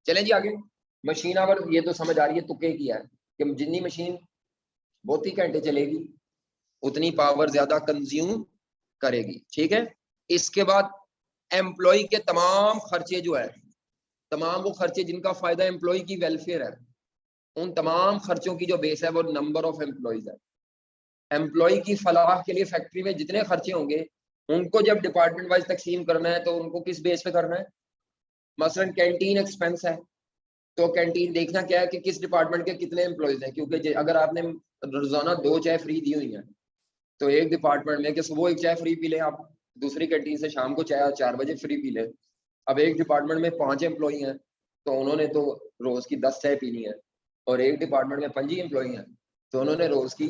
चलें जी आगे। मशीन आवर ये तो समझ आ रही है, तुक्के की है कि जितनी मशीन बहुत ही घंटे चलेगी उतनी पावर ज्यादा कंज्यूम करेगी, ठीक है। इसके बाद एम्प्लॉय के तमाम खर्चे जो है, तमाम वो खर्चे जिनका फायदा एम्प्लॉय की वेलफेयर है, उन तमाम खर्चों की जो बेस है वो नंबर ऑफ एम्प्लॉयज है। एम्प्लॉय की फलाह के लिए फैक्ट्री में जितने खर्चे होंगे, उनको जब डिपार्टमेंट वाइज तकसीम करना है तो उनको किस बेस पे करना है। मसलन कैंटीन एक्सपेंस है, तो कैंटीन देखना क्या है कि किस डिपार्टमेंट के कितने एम्प्लॉयज हैं। क्योंकि अगर आपने रोजाना 2 चाय फ्री दी हुई है, तो एक डिपार्टमेंट में कि सुबह एक चाय फ्री पी ले आप, दूसरी कैंटीन से शाम को चाय 4 बजे फ्री पी ले। अब एक डिपार्टमेंट में 5 एम्प्लॉई हैं, तो उन्होंने तो रोज की 10 चाय पीनी है। और एक डिपार्टमेंट में 5 ही एम्प्लॉई हैं, तो उन्होंने रोज की,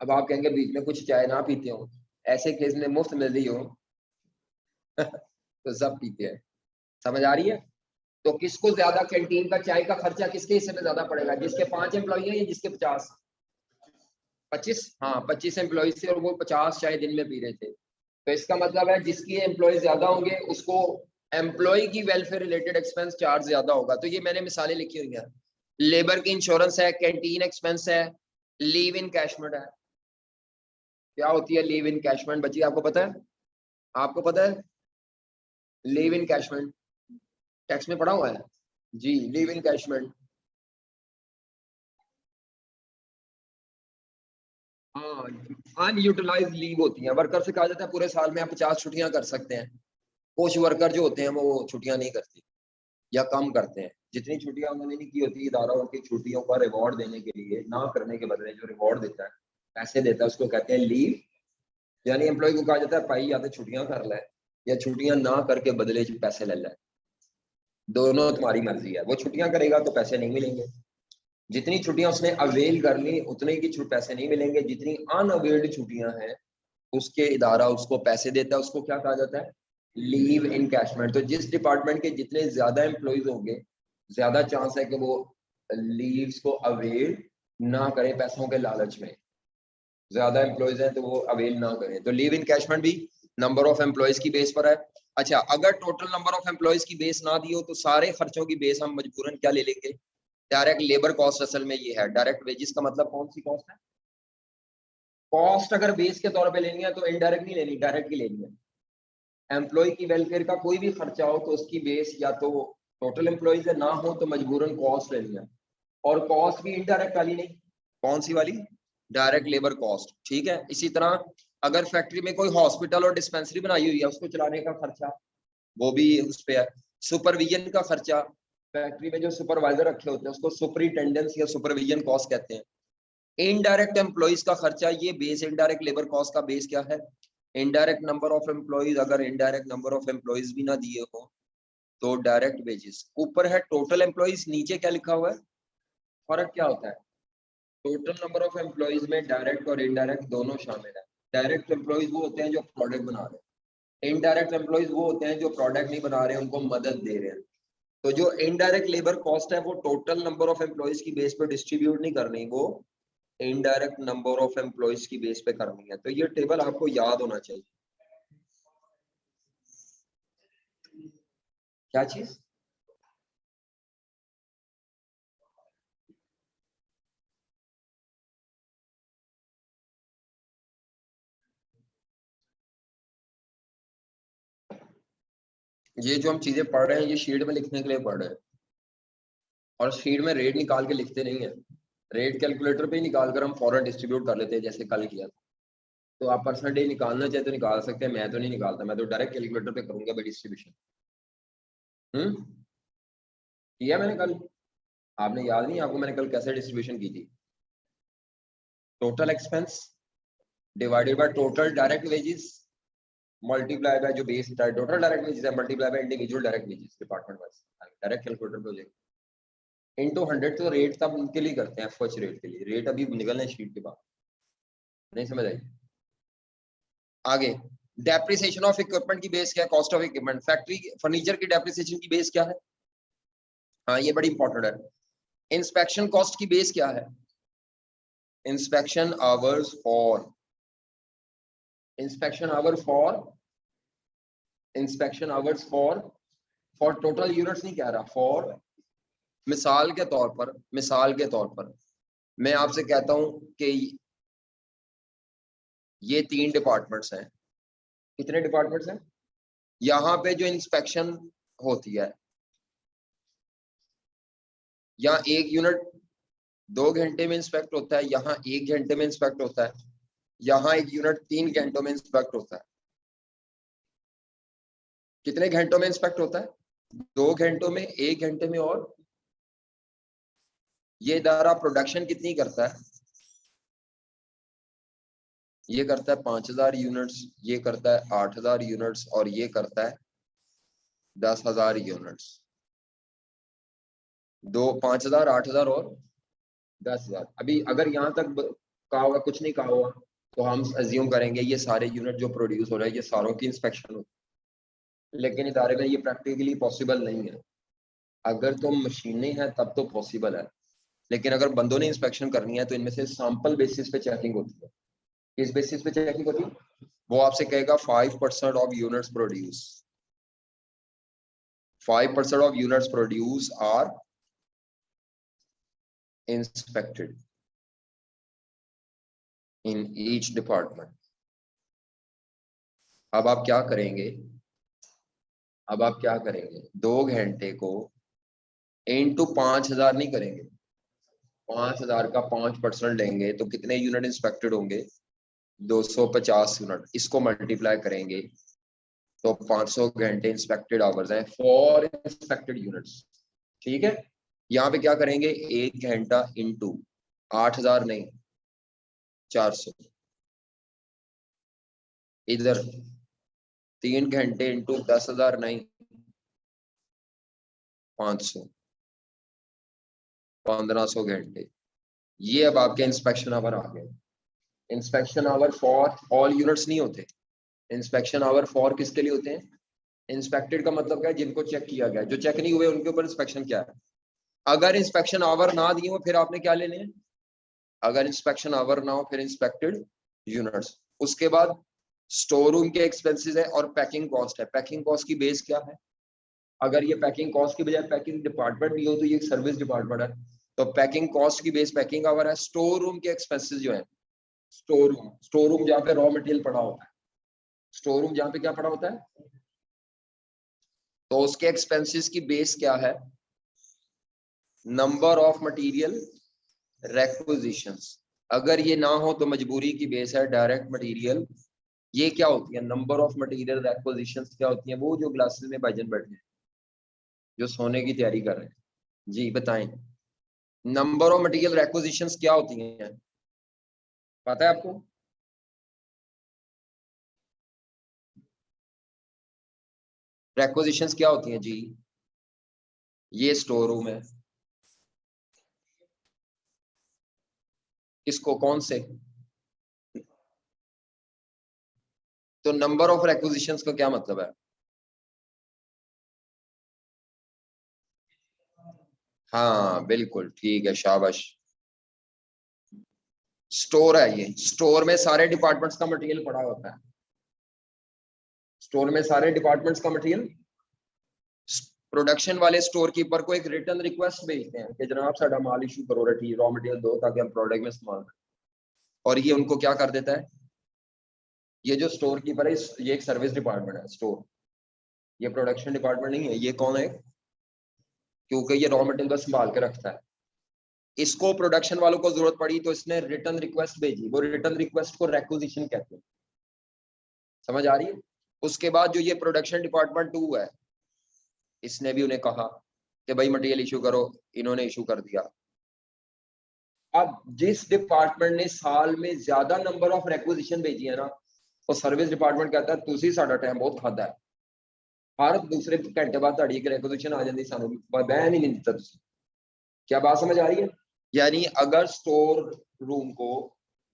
अब आप कहेंगे बीच में कुछ चाय ना पीते हो, ऐसे केस में मुफ्त मिल रही हो तो सब पीते हैं। समझ आ रही है? तो किसको ज्यादा कैंटीन का चाय का खर्चा किसके हिस्से में ज्यादा पड़ेगा, जिसके 5 एम्प्लॉई हैं या जिसके 50? 25, हाँ 25 एम्प्लॉय थे और वो 50 चाय दिन में पी रहे थे। तो इसका मतलब है जिसकी एम्प्लॉय ज्यादा होंगे उसको एम्प्लॉय की वेलफेयर रिलेटेड एक्सपेंस चार्ज ज्यादा होगा। तो ये मैंने मिसालें लिखी हुई हैं। लेबर की इंश्योरेंस है, कैंटीन एक्सपेंस है, लीव इन कैशमेंट है। क्या होती है लीव इन कैशमेंट बच्ची, आपको पता है? आपको पता है लीव इन कैशमेंट? टैक्स में पढ़ा हुआ है जी, लीव इन कैशमेंट। हाँ, अनयूटिलाइज लीव होती है, वर्कर से कहा जाता है पूरे साल में आप 50 छुट्टियां कर सकते हैं। कुछ वर्कर जो होते हैं वो छुट्टियां नहीं करते या कम करते हैं। जितनी छुट्टियां उन्होंने नहीं की होती, इदारा उनकी छुट्टियों का रिवॉर्ड देने के लिए ना करने के बदले जो रिवॉर्ड देता है, पैसे देता है, उसको कहते हैं लीव। यानी एम्प्लॉय को कहा जाता है भाई या तो छुट्टियां कर ले या छुट्टियां ना करके बदले पैसे ले ले, दोनों तुम्हारी मर्जी है। वो छुट्टियां करेगा तो पैसे नहीं मिलेंगे, जितनी छुट्टियां उसने अवेल कर ली उतने की पैसे नहीं मिलेंगे। जितनी अनअवेल्ड छुट्टियां हैं उसके इदारा उसको पैसे देता है, उसको क्या कहा जाता है, लीव इनकैशमेंट। तो जिस डिपार्टमेंट के जितने ज्यादा एम्प्लॉयज होंगे, ज्यादा चांस है कि वो लीव्स को अवेल ना करें पैसों के लालच में। ज्यादा एम्प्लॉयज हैं तो वो अवेल ना करें। तो लीव इनकैशमेंट भी नंबर ऑफ एम्प्लॉयज की बेस पर है। अच्छा, अगर टोटल नंबर ऑफ एम्प्लॉयज की बेस ना दी हो तो सारे खर्चों की बेस हम मजबूरन क्या ले लेंगे, डायरेक्ट लेबर कॉस्ट। असल में ये है डायरेक्ट वेजेस का मतलब कौन सी कॉस्ट है, कॉस्ट अगर बेस के तौर पे लेनी है तो इनडायरेक्ट नहीं लेनी, डायरेक्ट ही लेनी है। एम्प्लॉय की वेलफेयर का कोई भी खर्चा हो तो उसकी बेस या तो टोटल एम्प्लॉयज ना हो तो मजबूरन कॉस्ट लेनी है, और कॉस्ट भी इनडायरेक्ट वाली नहीं, कौन सी वाली, डायरेक्ट लेबर कॉस्ट। ठीक है, इसी तरह अगर फैक्ट्री में कोई हॉस्पिटल और डिस्पेंसरी बनाई हुई है उसको चलाने का खर्चा वो भी उस पे है। सुपरविजन का खर्चा, फैक्ट्री में जो सुपरवाइजर रखे होते हैं उसको सुपरिटेंडेंस या सुपरविजन कॉस्ट कहते हैं। इनडायरेक्ट एम्प्लॉइज का खर्चा, ये बेस इनडायरेक्ट लेबर कॉस्ट का बेस क्या है, इनडायरेक्ट नंबर ऑफ एम्प्लॉइज। अगर इनडायरेक्ट नंबर ऑफ एम्प्लॉइज भी ना दिए हो तो डायरेक्ट वेजेस। ऊपर है टोटल एम्प्लॉइज, नीचे क्या लिखा हुआ है, फर्क क्या होता है, टोटल नंबर ऑफ एम्प्लॉइज में डायरेक्ट और इनडायरेक्ट दोनों शामिल है। डायरेक्ट एम्प्लॉइज वो होते हैं जो प्रोडक्ट बना रहे हैं, इनडायरेक्ट एम्प्लॉइज वो होते हैं जो प्रोडक्ट नहीं बना रहे हैं उनको मदद दे रहे हैं। तो जो इनडायरेक्ट लेबर कॉस्ट है वो टोटल नंबर ऑफ एम्प्लॉइज की बेस पे डिस्ट्रीब्यूट नहीं करनी, वो इनडायरेक्ट नंबर ऑफ एम्प्लॉइज की बेस पे करनी है। तो ये टेबल आपको याद होना चाहिए। क्या चीज, ये जो हम चीजें पढ़ रहे हैं ये शीट में लिखने के लिए पढ़ रहे हैं, और शीट में रेट निकाल के लिखते नहीं है, रेट कैलकुलेटर पे ही निकाल कर हम फॉरन डिस्ट्रीब्यूट कर लेते हैं जैसे कल किया था। तो आप परसेंटेज निकालना चाहे तो निकाल सकते हैं, मैं तो नहीं निकालता, मैं तो डायरेक्ट कैलकुलेटर पे करूंगा बाई डिस्ट्रीब्यूशन। किया मैंने कल, आपने याद नहीं आपको मैंने कल कैसे डिस्ट्रीब्यूशन की थी, total expense divided by total direct wages multiply by जो बेस टोटल डायरेक्ट वेजेस है multiply by individual direct wages department wise, direct calculator पे हो जाएगा। इनटू 100 तो रेट तब उनके लिए करते हैं, एफएच रेट के लिए, रेट अभी निकलना है शीट के बाद, नहीं समझ आई। आगे डेप्रिसिएशन ऑफ इक्विपमेंट की बेस क्या है, cost of equipment, factory furniture की डेप्रिसिएशन की बेस क्या है, हाँ ये बड़ी इंपॉर्टेंट है। इंस्पेक्शन कॉस्ट की बेस क्या है, inspection hours for, inspection hour for, inspection hours for total units नहीं कह रहा, for मिसाल के तौर पर, मिसाल के तौर पर मैं आपसे कहता हूं कि ये 3 डिपार्टमेंट्स हैं, कितने डिपार्टमेंट्स हैं, यहाँ पे जो इंस्पेक्शन होती है यहाँ 1 यूनिट 2 घंटे में इंस्पेक्ट होता है, यहाँ 1 घंटे में इंस्पेक्ट होता है, यहाँ 1 यूनिट 3 घंटों में इंस्पेक्ट होता है। कितने घंटों में इंस्पेक्ट होता है, 2 घंटों में, 1 घंटे में, और ये इदारा प्रोडक्शन कितनी करता है, ये करता है 5000 यूनिट्स, ये करता है 8000 यूनिट्स, और ये करता है 10,000 यूनिट्स। 5000 8000 और 10,000। अभी अगर यहाँ तक कहा होगा, कुछ नहीं कहा होगा, तो हम अज्यूम करेंगे ये सारे यूनिट जो प्रोड्यूस हो रहे हैं ये सारों की इंस्पेक्शन हो, लेकिन इदारे में ये प्रैक्टिकली पॉसिबल नहीं है। अगर तो मशीनें हैं तब तो पॉसिबल है, लेकिन अगर बंदों ने इंस्पेक्शन करनी है तो इनमें से सैंपल बेसिस पे चेकिंग होती है। किस बेसिस पे चेकिंग होती है, वो आपसे कहेगा 5% of units produce, 5% of units produced are inspected in each department। अब आप क्या करेंगे, अब आप क्या करेंगे, 2 घंटे को इनटू 5000 नहीं करेंगे, 5000 का 5% लेंगे तो कितने यूनिट इंस्पेक्टेड होंगे, 250 यूनिट। इसको मल्टीप्लाई करेंगे तो 500 घंटे इंस्पेक्टेड आवर्स हैं फॉर इंस्पेक्टेड यूनिट्स। ठीक है, यहाँ पे क्या करेंगे, 1 घंटा इंटू 8000 नहीं 400, इधर 3 घंटे इंटू 10,000 नहीं 500, 1500 घंटे। ये अब आपके इंस्पेक्शन आवर आ गए। Inspection hour for all units नहीं होते, इंस्पेक्शन आवर फॉर किसके लिए होते हैं, इंस्पेक्टेड का मतलब क्या है, जिनको चेक किया गया, जो चेक नहीं हुए उनके ऊपर इंस्पेक्शन क्या है। अगर इंस्पेक्शन आवर ना दिए हो फिर आपने क्या लेने हैं, अगर इंस्पेक्शन आवर ना हो फिर इंस्पेक्टेड यूनिट्स। उसके बाद स्टोर रूम के एक्सपेंसेस है और पैकिंग कॉस्ट है। पैकिंग कॉस्ट की बेस क्या है, अगर ये पैकिंग कॉस्ट की बजाय पैकिंग डिपार्टमेंट भी हो तो ये एक सर्विस डिपार्टमेंट है, तो पैकिंग कॉस्ट की बेस पैकिंग आवर है। स्टोर रूम के एक्सपेंसेस जो है, स्टोर रूम जहाँ पे रॉ मटेरियल पड़ा होता है, स्टोर रूम जहाँ पे क्या पड़ा होता है, तो उसके एक्सपेंसेस की बेस क्या है? Number of material requisitions. अगर ये ना हो तो मजबूरी की बेस है डायरेक्ट मटेरियल। ये क्या होती है? नंबर ऑफ मटेरियल रेक्विजिशंस क्या होती है? वो जो क्लासेस में भाईजान बैठे हैं, जो सोने की तैयारी कर रहे हैं, जी बताएं, नंबर ऑफ मटेरियल रेक्विजिशंस क्या होती हैं? पता है आपको? रेक्विजिशंस क्या होती हैं जी? ये स्टोर रूम है, किसको, कौन से? तो नंबर ऑफ रेक्विजिशंस का क्या मतलब है? हाँ बिल्कुल ठीक है, शाबाश। स्टोर है ये, स्टोर में सारे डिपार्टमेंट्स का मटेरियल पड़ा होता है। स्टोर में सारे डिपार्टमेंट्स का मटेरियल, प्रोडक्शन वाले स्टोर कीपर को एक रिटर्न रिक्वेस्ट भेजते हैं कि जनाब साडा माल इशू करो, रटी रॉ मटेरियल दो ताकि हम प्रोडक्ट में इस्तेमाल करें। और ये उनको क्या कर देता है? ये जो स्टोर कीपर है, ये एक सर्विस डिपार्टमेंट है स्टोर, ये प्रोडक्शन डिपार्टमेंट नहीं है। ये कौन है? क्योंकि ये रॉ मटेरियल बस संभाल के रखता है। इसको प्रोडक्शन वालों को जरूरत पड़ी तो इसने रिटर्न रिक्वेस्ट भेजी, वो रिटर्न रिक्वेस्ट को रेक्विजिशन कहते हैं। समझ आ रही है? उसके बाद जो ये प्रोडक्शन डिपार्टमेंट 2 है, इसने भी उन्हें कहा कि भाई मटेरियल इशू करो, इन्होंने इशू कर दिया। अब जिस डिपार्टमेंट ने साल में ज्यादा नंबर ऑफ रेक्विजिशन भेजी है ना, तो सर्विस डिपार्टमेंट कहता है तुसी साडा टाइम बहुत खादा है, हर दूसरे घंटे बाद ਤੁਹਾਡੀ ਇੱਕ रेक्विजिशन आ जाती, सानू बयान ही नहीं दिता तुसी। क्या बात समझ आ रही है? यानी अगर स्टोर रूम को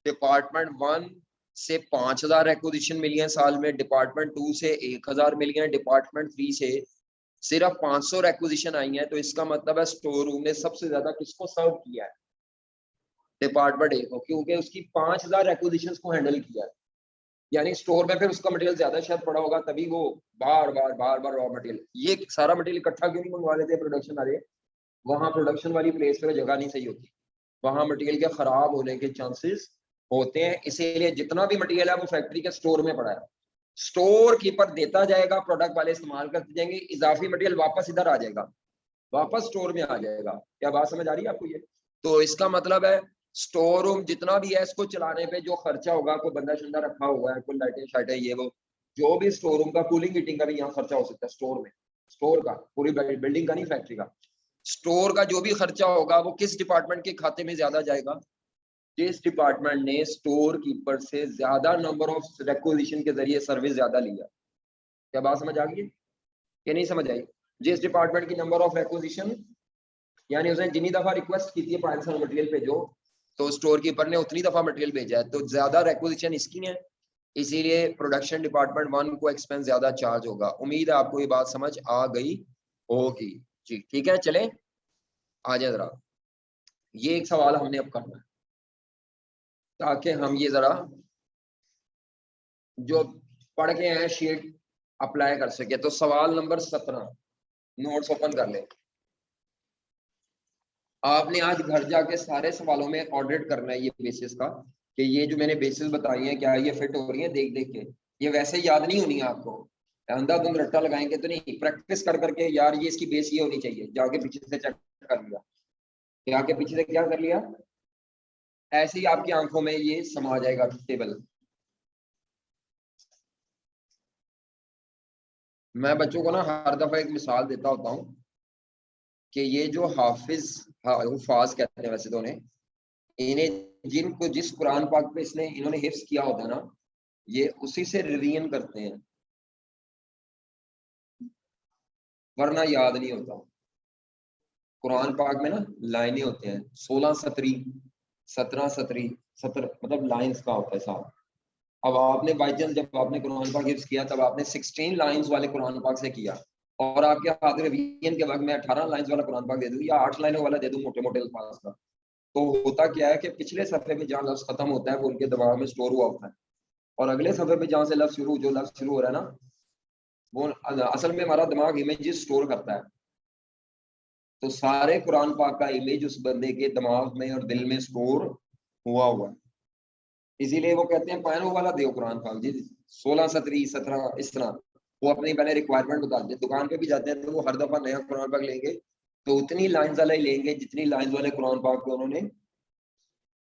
डिपार्टमेंट 1 से 5000 रेक्विजिशन मिली है साल में, डिपार्टमेंट 2 से 1000 मिली है, डिपार्टमेंट 3 से सिर्फ 500 रेक्विजिशन आई है, तो इसका मतलब है स्टोर रूम ने सबसे ज्यादा किसको सर्व किया है? डिपार्टमेंट ए को, क्योंकि उसकी 5000 रेक्विजिशंस को हैंडल किया है। यानी स्टोर में फिर उसका मटेरियल ज्यादा शायद पड़ा होगा, तभी वो बार बार रॉ मटेरियल, ये सारा मटेरियल इकट्ठा क्यों नहीं मंगवा लेते प्रोडक्शन वाले? वहां प्रोडक्शन वाली प्लेस पे जगह नहीं सही होती, वहां मटेरियल के खराब होने के चांसेस होते हैं। इसीलिए जितना भी मटेरियल है वो फैक्ट्री के स्टोर में पड़ा है, स्टोर कीपर देता जाएगा, प्रोडक्ट वाले इस्तेमाल करते जाएंगे, इजाफी मटेरियल वापस इधर आ जाएगा, वापस स्टोर में आ जाएगा। क्या बात समझ आ रही है आपको ये? तो इसका मतलब है स्टोर रूम जितना भी है, इसको चलाने पे जो खर्चा होगा, कोई बंदा शंदा रखा हुआ है, कोई लाइटें शाइटें ये वो, जो भी स्टोर रूम का कूलिंग हीटिंग का भी यहाँ खर्चा हो सकता है स्टोर में, स्टोर का, पूरी बिल्डिंग का नहीं, फैक्ट्री का। स्टोर का जो भी खर्चा होगा वो किस डिपार्टमेंट के खाते में ज्यादा जाएगा? जिस डिपार्टमेंट ने स्टोर कीपर से ज्यादा नंबर ऑफ रेक्विजिशन के जरिए सर्विस ज्यादा लिया। क्या बात समझ आ गई ये नहीं समझ आई? जिस डिपार्टमेंट की नंबर ऑफ रेक्विजिशन, यानी उसने जितनी दफा रिक्वेस्ट की थी 500 मटेरियल भेजो, तो स्टोर कीपर ने उतनी दफा मटेरियल भेजा है, तो ज्यादा रेक्विजिशन इसकी है, इसीलिए प्रोडक्शन डिपार्टमेंट 1 को एक्सपेंस ज्यादा चार्ज होगा। उम्मीद है आपको ये बात समझ आ गई होगी जी। ठीक है, चलें आ जाए जरा, ये एक सवाल हमने अब करना है ताकि हम ये जरा जो पढ़ के हैं शीट अप्लाई कर सके। तो सवाल नंबर 17, नोट्स ओपन कर ले। आपने आज घर जाके सारे सवालों में ऑडिट करना है ये बेसिस का, कि ये जो मैंने बेसिस बताई हैं क्या ये फिट हो रही है देख देख के। ये वैसे याद नहीं होनी है आपको, अंधाधुंध रट्टा लगाएंगे तो नहीं, प्रैक्टिस कर करके यार ये इसकी बेस ये होनी चाहिए, जाके पीछे से चेक कर लिया, जाके पीछे से क्या कर लिया, ऐसे ही आपकी आंखों में ये समा जाएगा टेबल। मैं बच्चों को ना हर दफा एक मिसाल देता होता हूँ कि ये जो हाफिज, हुफाज कहते हैं वैसे तो उन्हें, इन्हें जिनको जिस कुरान पाक पे इसने इन्होंने हिफ्ज किया होता है ना, ये उसी से रिवीजन करते हैं, वरना याद नहीं होता। कुरान पाक में ना लाइनें होते हैं 16 सतरी, 17 सतरी, 17 मतलब लाइंस का होता है साहब। अब आपने बाई चांस जब आपने कुरान पाक हिफ्ज किया तब आपने 16 लाइंस वाले कुरान पाक से किया, और आपके हाथ में रिवीजन के वक्त मैं 18 लाइंस वाला कुरान पाक दे दूं या 8 लाइनों वाला दे दूं मोटे मोटे अल्फाज का, तो होता क्या है कि पिछले सफे में जहाँ लफ्ज खत्म होता है वो उनके दिमाग में स्टोर हुआ होता है, और अगले सफे में जहाँ से लफ्ज शुरू, जो लफ्ज शुरू हो रहा है ना, वो असल में हमारा दिमाग इमेजेस स्टोर करता है। तो सारे कुरान पाक का इमेज उस बंदे के दिमाग में और दिल में स्टोर हुआ है। इसीलिए वो कहते हैं पैरों वाला देव कुरान पाक जी, 16 सतरी 17 इस तरह वो अपनी पहले रिक्वायरमेंट बताते हैं, दुकान पे भी जाते हैं तो वो हर दफा नया कुरान पाक लेंगे तो उतनी लाइन वाला ही लेंगे जितनी लाइन वाले कुरान पाक को उन्होंने,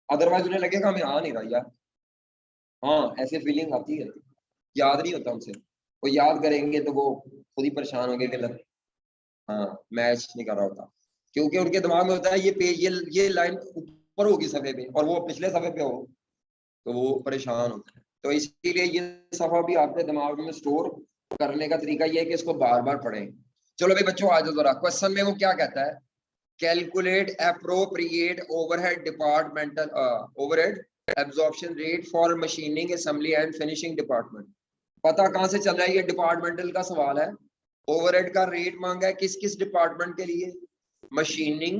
अदरवाइज उन्हें लगेगा हमें आ नहीं रहा यार। हाँ ऐसे फीलिंग आती है, याद नहीं होता उनसे, वो याद करेंगे तो वो खुद ही परेशान होंगे कि हाँ मैच नहीं कर रहा होता, क्योंकि उनके दिमाग में होता है ये पेज ये लाइन ऊपर होगी सफे पे और वो पिछले सफे पे हो, तो वो परेशान होता है। तो इसीलिए ये सफा भी आपके दिमाग में स्टोर करने का तरीका ये है कि इसको बार बार पढ़ें। चलो भाई बच्चों आ जाओ जरा, क्वेश्चन में वो क्या कहता है, calculate appropriate overhead departmental overhead absorption rate for machining assembly and finishing department. पता कहां से चल रहा है, ये डिपार्टमेंटल का सवाल है। ओवरहेड का रेट मांगा है किस किस डिपार्टमेंट के लिए, मशीनिंग,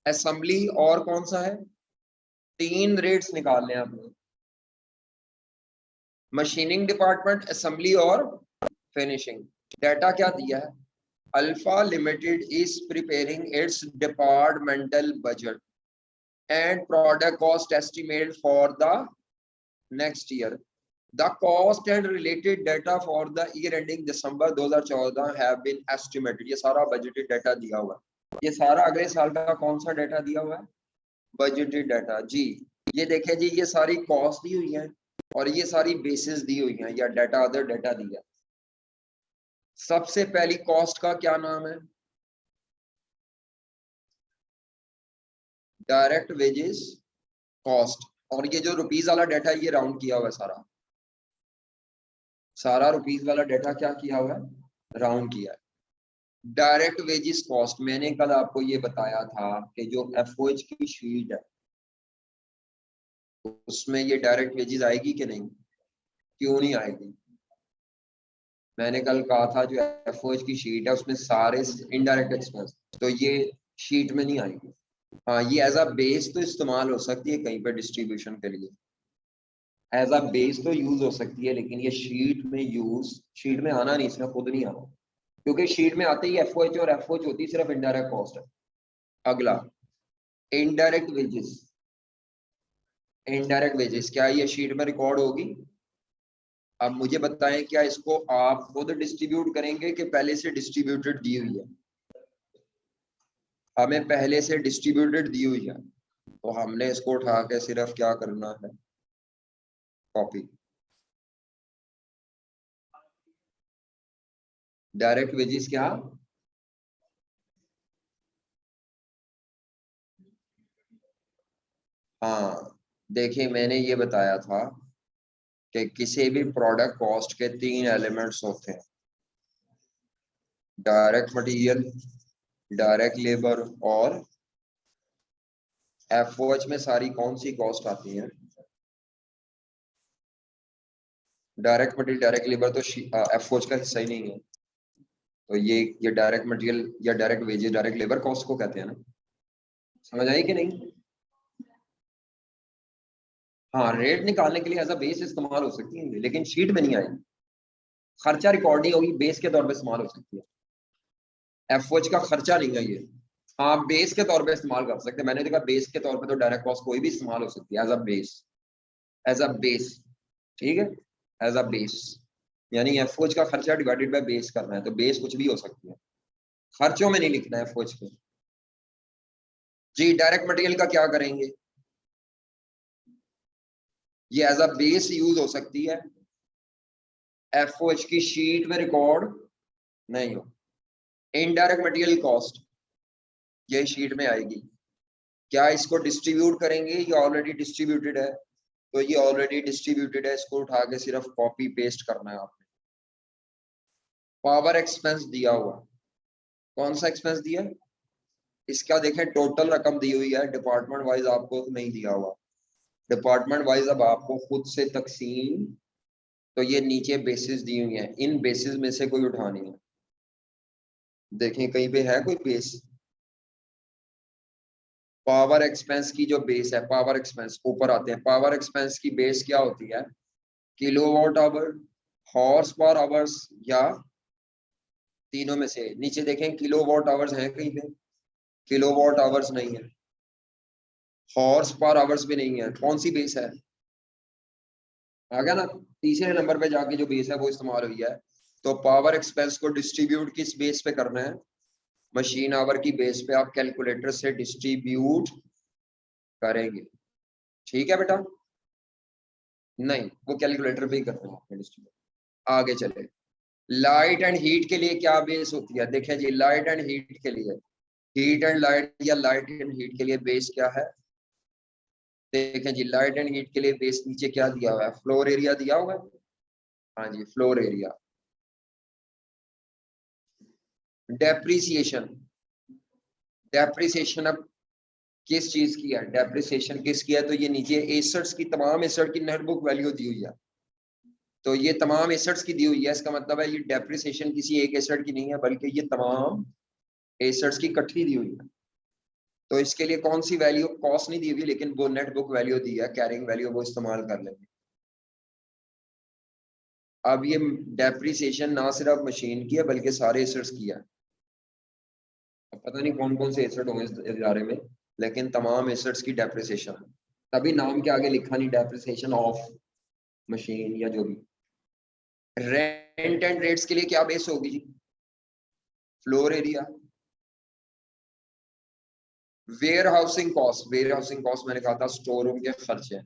असेंबली और कौन सा है, 3 रेट्स निकालने हैं आपने, मशीनिंग डिपार्टमेंट, असेंबली और फिनिशिंग। डाटा क्या दिया है, alpha limited is preparing it's departmental budget and product cost estimate for the next year. The cost and related data for the year ending December 2014 have been estimated। ये सारा budgeted data दिया हुआ है, ये सारा अगले साल का कौन सा डाटा दिया हुआ है, बजटेड डाटा जी। ये देखें जी, ये सारी कॉस्ट दी हुई है और ये सारी बेसिस दी हुई है या डाटा अदर डाटा दिया। सबसे पहली कॉस्ट का क्या नाम है, डायरेक्ट वेजेस कॉस्ट, और ये जो रुपीज वाला डाटा ये राउंड किया हुआ है, सारा सारा रुपीज वाला डाटा क्या किया हुआ है, राउंड किया है। डायरेक्ट वेजेस कॉस्ट, मैंने कल आपको ये बताया था कि जो एफओएच की शीट है उसमें ये डायरेक्ट वेजेस आएगी कि नहीं, क्यों नहीं आएगी, मैंने कल कहा था जो एफओएच की शीट है उसमें सारे इनडायरेक्ट एक्सपेंस, तो ये शीट में नहीं आएगी। हाँ ये एज अ बेस तो इस्तेमाल हो सकती है कहीं पे डिस्ट्रीब्यूशन के लिए, एज अ बेस तो यूज हो सकती है, लेकिन ये शीट में यूज, शीट में आना नहीं, इसमें खुद नहीं आना, क्योंकि शीट में आते ही एफओएच और एफओएच होती सिर्फ इनडायरेक्ट कॉस्ट है। अगला इनडायरेक्ट वेजेस, इनडायरेक्ट वेजेस क्या ये शीट में रिकॉर्ड होगी, अब मुझे बताएं क्या इसको आप खुद डिस्ट्रीब्यूट करेंगे कि पहले से डिस्ट्रीब्यूटेड दी हुई है, हमें पहले से डिस्ट्रीब्यूटेड दी हुई है तो हमने इसको उठा के सिर्फ क्या करना है, कॉपी। डायरेक्ट वेजेस क्या, हाँ देखिए मैंने ये बताया था कि किसी भी प्रोडक्ट कॉस्ट के 3 एलिमेंट्स होते हैं, डायरेक्ट मटेरियल, डायरेक्ट लेबर और एफओएच में सारी कौन सी कॉस्ट आती है, डायरेक्ट मटेरियल डायरेक्ट लेबर तो एफओएच का हिस्सा ही नहीं है, तो ये डायरेक्ट मटेरियल या direct wages direct labour cost को कहते हैं ना, समझ आई कि नहीं। हाँ रेट निकालने के लिए एज अ बेस इस्तेमाल हो सकती है लेकिन शीट में नहीं आएगी, खर्चा रिकॉर्ड नहीं होगी, बेस के तौर पे इस्तेमाल हो सकती है, एफओएच का खर्चा नहीं है ये। हाँ बेस के तौर पे इस्तेमाल कर सकते हैं, मैंने देखा बेस के तौर पे तो डायरेक्ट कॉस्ट कोई भी इस्तेमाल हो सकती है as a base, as a base, ठीक है, एज अ बेस, यानी एफओएच का खर्चा डिवाइडेड बाय बेस करना है, तो बेस कुछ भी हो सकती है, खर्चों में नहीं लिखना है एफओएच के। जी डायरेक्ट मटेरियल का क्या करेंगे, ये एज अ बेस यूज हो सकती है, एफओएच की शीट में रिकॉर्ड नहीं हो। इनडायरेक्ट मटेरियल कॉस्ट ये शीट में आएगी, क्या इसको डिस्ट्रीब्यूट करेंगे, ये ऑलरेडी डिस्ट्रीब्यूटेड है, तो ये ऑलरेडी डिस्ट्रीब्यूटेड है, इसको उठा के सिर्फ कॉपी पेस्ट करना है आपने। पावर एक्सपेंस दिया हुआ, कौन सा एक्सपेंस दिया है, इसका देखें टोटल रकम दी हुई है, डिपार्टमेंट वाइज आपको नहीं दिया हुआ, डिपार्टमेंट वाइज अब आपको खुद से तकसीम, तो ये नीचे बेसिस दी हुई है, इन बेसिस में से कोई उठानी है, देखें कहीं पे है कोई बेस, पावर एक्सपेंस की जो बेस है, पावर एक्सपेंस ऊपर आते हैं, पावर एक्सपेंस की बेस क्या होती है, kilowatt hour, horse power hours या तीनों में से, नीचे देखें किलोवाट आवर्स है कहीं पे, किलोवाट आवर्स नहीं है, हॉर्स पावर आवर्स भी नहीं है, कौन सी बेस है, आ गया ना, तीसरे नंबर पे जाके जो बेस है वो इस्तेमाल हुई है, तो पावर एक्सपेंस को डिस्ट्रीब्यूट किस बेस पे करना है? मशीन आवर की बेस पे आप कैलकुलेटर से डिस्ट्रीब्यूट करेंगे। ठीक है बेटा? नहीं, वो कैलकुलेटर पे ही करना है आपने डिस्ट्रीब्यूट। आगे चले, लाइट एंड हीट के लिए क्या बेस होती है? देखें जी, लाइट एंड हीट के लिए, हीट एंड लाइट या लाइट एंड हीट के लिए बेस क्या है? देखें जी, लाइट एंड हीट के लिए बेस नीचे क्या दिया हुआ है? फ्लोर एरिया दिया हुआ है। हाँ जी, फ्लोर एरिया। डेप्रिसिएशन, डेप्रिसिएशन अब किस चीज की है? डेप्रिसिएशन किसकी है? तो ये नीचे एसेट्स की, तमाम एसेट की नेट बुक वैल्यू दी हुई है। तो ये तमाम एसेट्स की दी हुई है, इसका मतलब है ये डेप्रिसिएशन किसी एक एसेट की नहीं है, बल्कि ये तमाम एसेट्स की इकट्ठी दी हुई है। तो इसके लिए कौन सी वैल्यू? कॉस्ट नहीं दी हुई, लेकिन वो नेट बुक वैल्यू दी है, कैरिंग वैल्यू, वो इस्तेमाल कर लेंगे। अब ये डेप्रिसिएशन ना सिर्फ मशीन की है बल्कि सारे एसेट्स की है। अब पता नहीं कौन कौन से एसेट होंगे इस इदारे में, लेकिन तमाम एसेट्स की डेप्रिसिएशन है। तभी नाम के आगे लिखा नहीं डेप्रिसिएशन ऑफ मशीन या जो भी। रेंट एंड रेट्स के लिए क्या बेस होगी जी? Floor area. Warehousing cost, warehousing cost मैंने कहा था स्टोर रूम के खर्चे,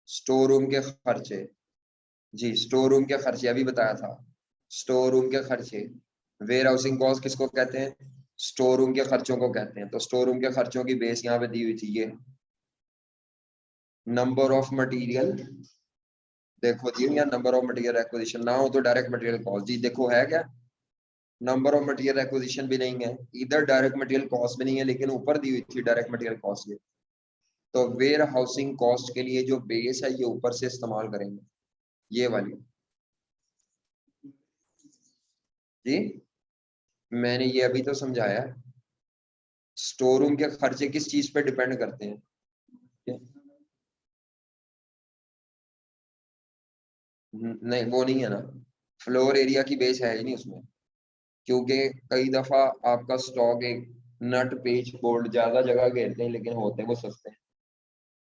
स्टोर रूम के खर्चे। जी, स्टोर रूम के खर्चे अभी बताया था, स्टोर रूम के खर्चे। वेयर हाउसिंग कॉस्ट किसको कहते हैं? स्टोर रूम के खर्चों को कहते हैं। तो स्टोर रूम के खर्चों की बेस यहाँ पे दी हुई थी, ये नंबर ऑफ मटेरियल। देखो जी, या नंबर ऑफ मटेरियल एक्विजिशन ना हो तो डायरेक्ट मटेरियल कॉस्ट। जी देखो है क्या? नंबर ऑफ मटेरियल एक्विजिशन भी नहीं है, इधर डायरेक्ट मटेरियल कॉस्ट भी नहीं है, लेकिन ऊपर दी हुई थी डायरेक्ट मटेरियल कॉस्ट। ये तो वेयर हाउसिंग कॉस्ट के लिए जो बेस है ये ऊपर से इस्तेमाल करेंगे, ये वाली। जी मैंने ये अभी तो समझाया, स्टोर रूम के खर्चे किस चीज पे डिपेंड करते हैं? नहीं वो नहीं है ना, फ्लोर एरिया की बेस है ही नहीं उसमें, क्योंकि कई दफा आपका स्टॉक एक नट पेज बोल्ट ज्यादा जगह घेरते हैं, लेकिन होते हैं वो सस्ते हैं।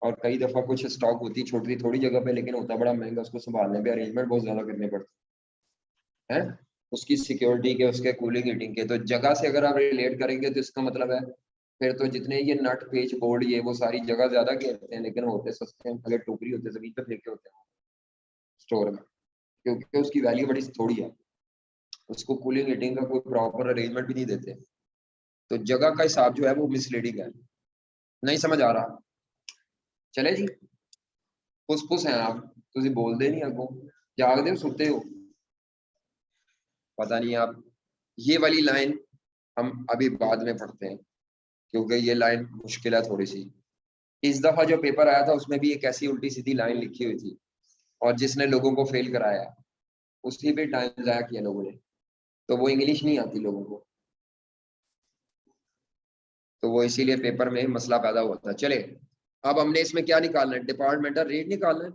और कई दफा कुछ स्टॉक होती है छोटी थोड़ी जगह पे, लेकिन होता बड़ा महंगा, उसको संभालने पे अरेंजमेंट बहुत ज्यादा करने पड़ते हैं, उसकी सिक्योरिटी के, उसके कूलिंग हीटिंग के। तो जगह से अगर आप रिलेट करेंगे तो इसका मतलब है फिर तो जितने ये नट पेज बोर्ड ये वो सारी जगह ज्यादा घेरते हैं, लेकिन होते सस्ते हैं। अगर टोकरी होते जमीन पे फेंके होते हैं स्टोर में, क्योंकि उसकी वैल्यू बड़ी थोड़ी है, उसको कूलिंग हीटिंग का कोई प्रॉपर अरेंजमेंट भी नहीं देते। तो जगह का हिसाब जो है वो मिसलीडिंग है। नहीं समझ आ रहा? चले जी, फुस फुस हैं आप, तुम बोलते नहीं अगो, जागदे हो सुते हो? पता नहीं आप। ये वाली लाइन हम अभी बाद में पढ़ते हैं, क्योंकि ये लाइन मुश्किल है थोड़ी सी। इस दफा जो पेपर आया था उसमें भी एक ऐसी उल्टी सीधी लाइन लिखी हुई थी, और जिसने लोगों को फेल कराया उसी पे टाइम जाया किया लोगों ने। तो वो इंग्लिश नहीं आती लोगों को, तो वो इसीलिए पेपर में मसला पैदा हुआ था। चले, अब हमने इसमें क्या निकालना है? डिपार्टमेंटल रेट निकालना है,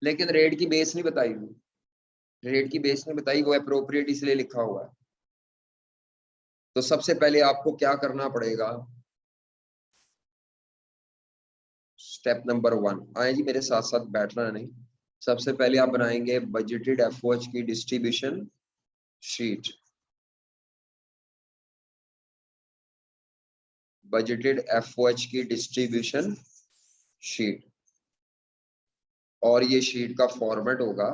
लेकिन रेट की बेस नहीं बताई हुई, रेट की बेस नहीं बताई, वो अप्रोप्रिएट इसलिए लिखा हुआ है। तो सबसे पहले आपको क्या करना पड़ेगा? स्टेप नंबर 1, आए जी मेरे साथ साथ, बैठना नहीं। सबसे पहले आप बनाएंगे बजटेड एफओएच की डिस्ट्रीब्यूशन शीट, बजटेड एफओएच की डिस्ट्रीब्यूशन शीट। और ये शीट का फॉर्मेट होगा,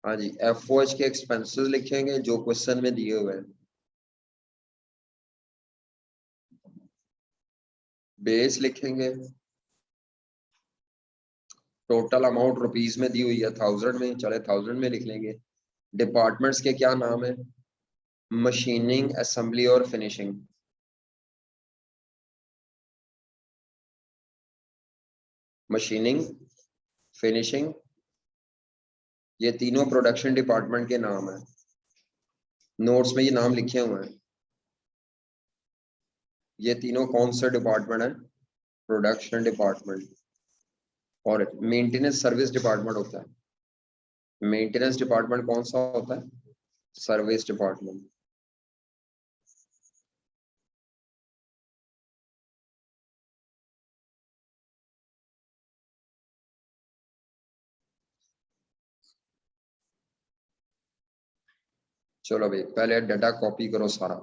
हाँ जी, एफओएच के एक्सपेंसेस लिखेंगे जो क्वेश्चन में दिए हुए हैं, बेस लिखेंगे, टोटल अमाउंट रुपीज में दी हुई है 1000 में, चले 1000 में लिख लेंगे। डिपार्टमेंट्स के क्या नाम है? मशीनिंग, असेंबली और फिनिशिंग। मशीनिंग, फिनिशिंग, ये तीनों प्रोडक्शन डिपार्टमेंट के नाम है। नोट्स में ये नाम लिखे हुए हैं। ये तीनों कौन सा डिपार्टमेंट है? Production department. और मेंटेनेंस सर्विस डिपार्टमेंट होता है। मेंटेनेंस डिपार्टमेंट कौन सा होता है? Service department. चलो भाई पहले डाटा कॉपी करो सारा,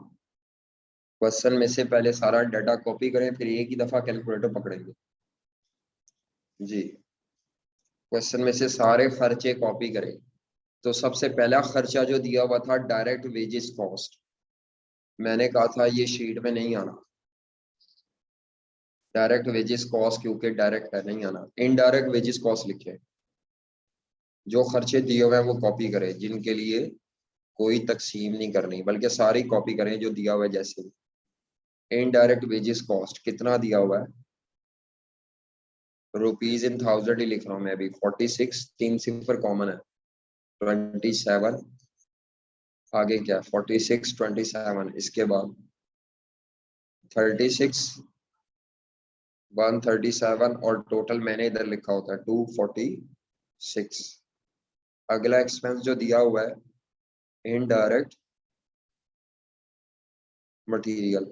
क्वेश्चन में से पहले सारा डाटा कॉपी करें, फिर एक ही दफा कैलकुलेटर पकड़ेंगे जी। क्वेश्चन में से सारे खर्चे कॉपी करें। तो सबसे पहला खर्चा जो दिया हुआ था डायरेक्ट वेजेस कॉस्ट, मैंने कहा था ये शीट में नहीं आना, डायरेक्ट वेजेस कॉस्ट क्योंकि डायरेक्ट है नहीं आना, इनडायरेक्ट वेजेस कॉस्ट लिखे। जो खर्चे दिए हुए हैं वो कॉपी करें, जिनके लिए कोई तकसीम नहीं करनी बल्कि सारी कॉपी करें जो दिया हुआ है। जैसे इनडायरेक्ट वेजेस कॉस्ट कितना दिया हुआ है, रुपीज इन थाउजेंड ही लिख रहा हूँ मैं अभी। 46, 3 सिफर कॉमन है, 27, आगे क्या 46 27, इसके बाद 36 137 और टोटल मैंने इधर लिखा होता है 246। अगला एक्सपेंस जो दिया हुआ है इनडायरेक्ट मटेरियल,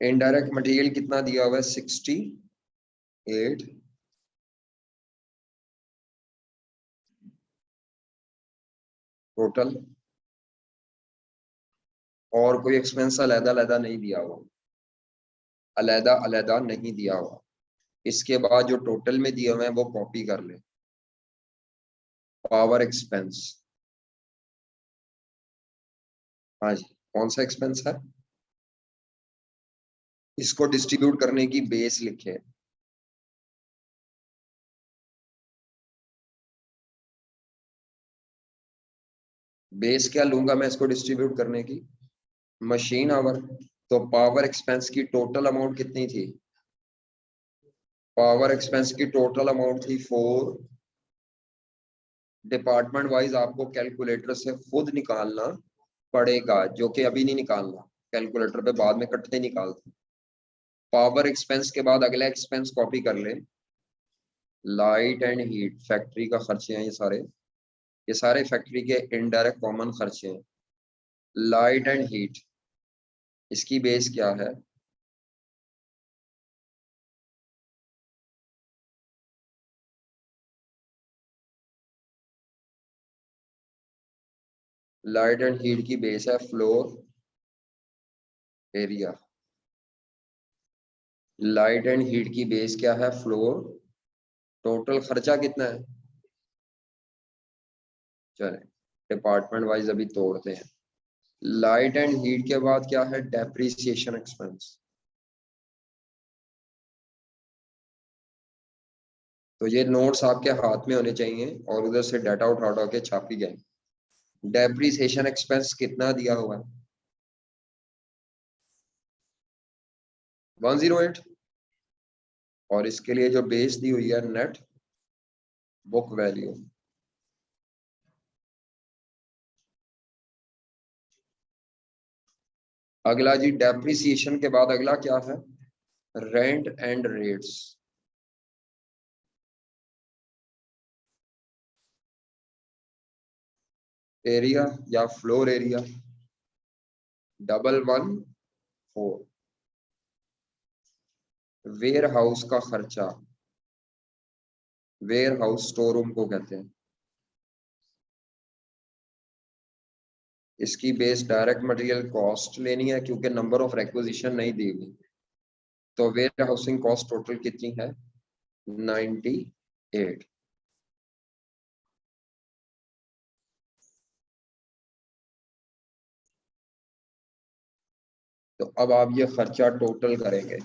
इनडायरेक्ट मटेरियल कितना दिया हुआ है 68 टोटल, और कोई एक्सपेंस अलहदा अलहदा नहीं दिया हुआ, अलहदा अलहदा नहीं दिया हुआ। इसके बाद जो टोटल में दिए हुए हैं वो कॉपी कर ले। पावर एक्सपेंस, हाँ जी, कौन सा एक्सपेंस है, इसको डिस्ट्रीब्यूट करने की बेस लिखे। बेस क्या लूंगा मैं इसको डिस्ट्रीब्यूट करने की, मशीन आवर। तो पावर एक्सपेंस की टोटल अमाउंट कितनी थी, पावर एक्सपेंस की टोटल अमाउंट थी 4। डिपार्टमेंट वाइज आपको कैलकुलेटर से खुद निकालना पड़ेगा, जो कि अभी नहीं निकालना, कैलकुलेटर पे बाद में इकट्ठे निकालते। पावर एक्सपेंस के बाद अगला एक्सपेंस कॉपी कर ले, लाइट एंड हीट, फैक्ट्री का खर्चे हैं ये सारे फैक्ट्री के इनडायरेक्ट कॉमन खर्चे हैं। लाइट एंड हीट, इसकी बेस क्या है, लाइट एंड हीट की बेस है floor area. Light and heat की बेस क्या है, फ्लोर। टोटल खर्चा कितना है, चले डिपार्टमेंट वाइज अभी तोड़ते हैं। लाइट एंड हीट के बाद क्या है, डेप्रिसिएशन एक्सपेंस। तो ये नोट्स आपके हाथ में होने चाहिए और उधर से डाटा उठा के छापी जाए। डेप्रिसिएशन एक्सपेंस कितना दिया हुआ है, 108, और इसके लिए जो बेस दी हुई है नेट बुक वैल्यू। अगला जी डेप्रिसिएशन के बाद अगला क्या है, रेंट एंड रेट्स। एरिया या फ्लोर एरिया 114। वेयर हाउस का खर्चा, वेयर हाउस स्टोर रूम को कहते हैं, इसकी बेस डायरेक्ट मटेरियल कॉस्ट लेनी है क्योंकि नंबर ऑफ रिक्विजिशन नहीं दी हुई। तो वेयर हाउसिंग कॉस्ट टोटल कितनी है, 98। तो अब आप ये खर्चा टोटल करेंगे।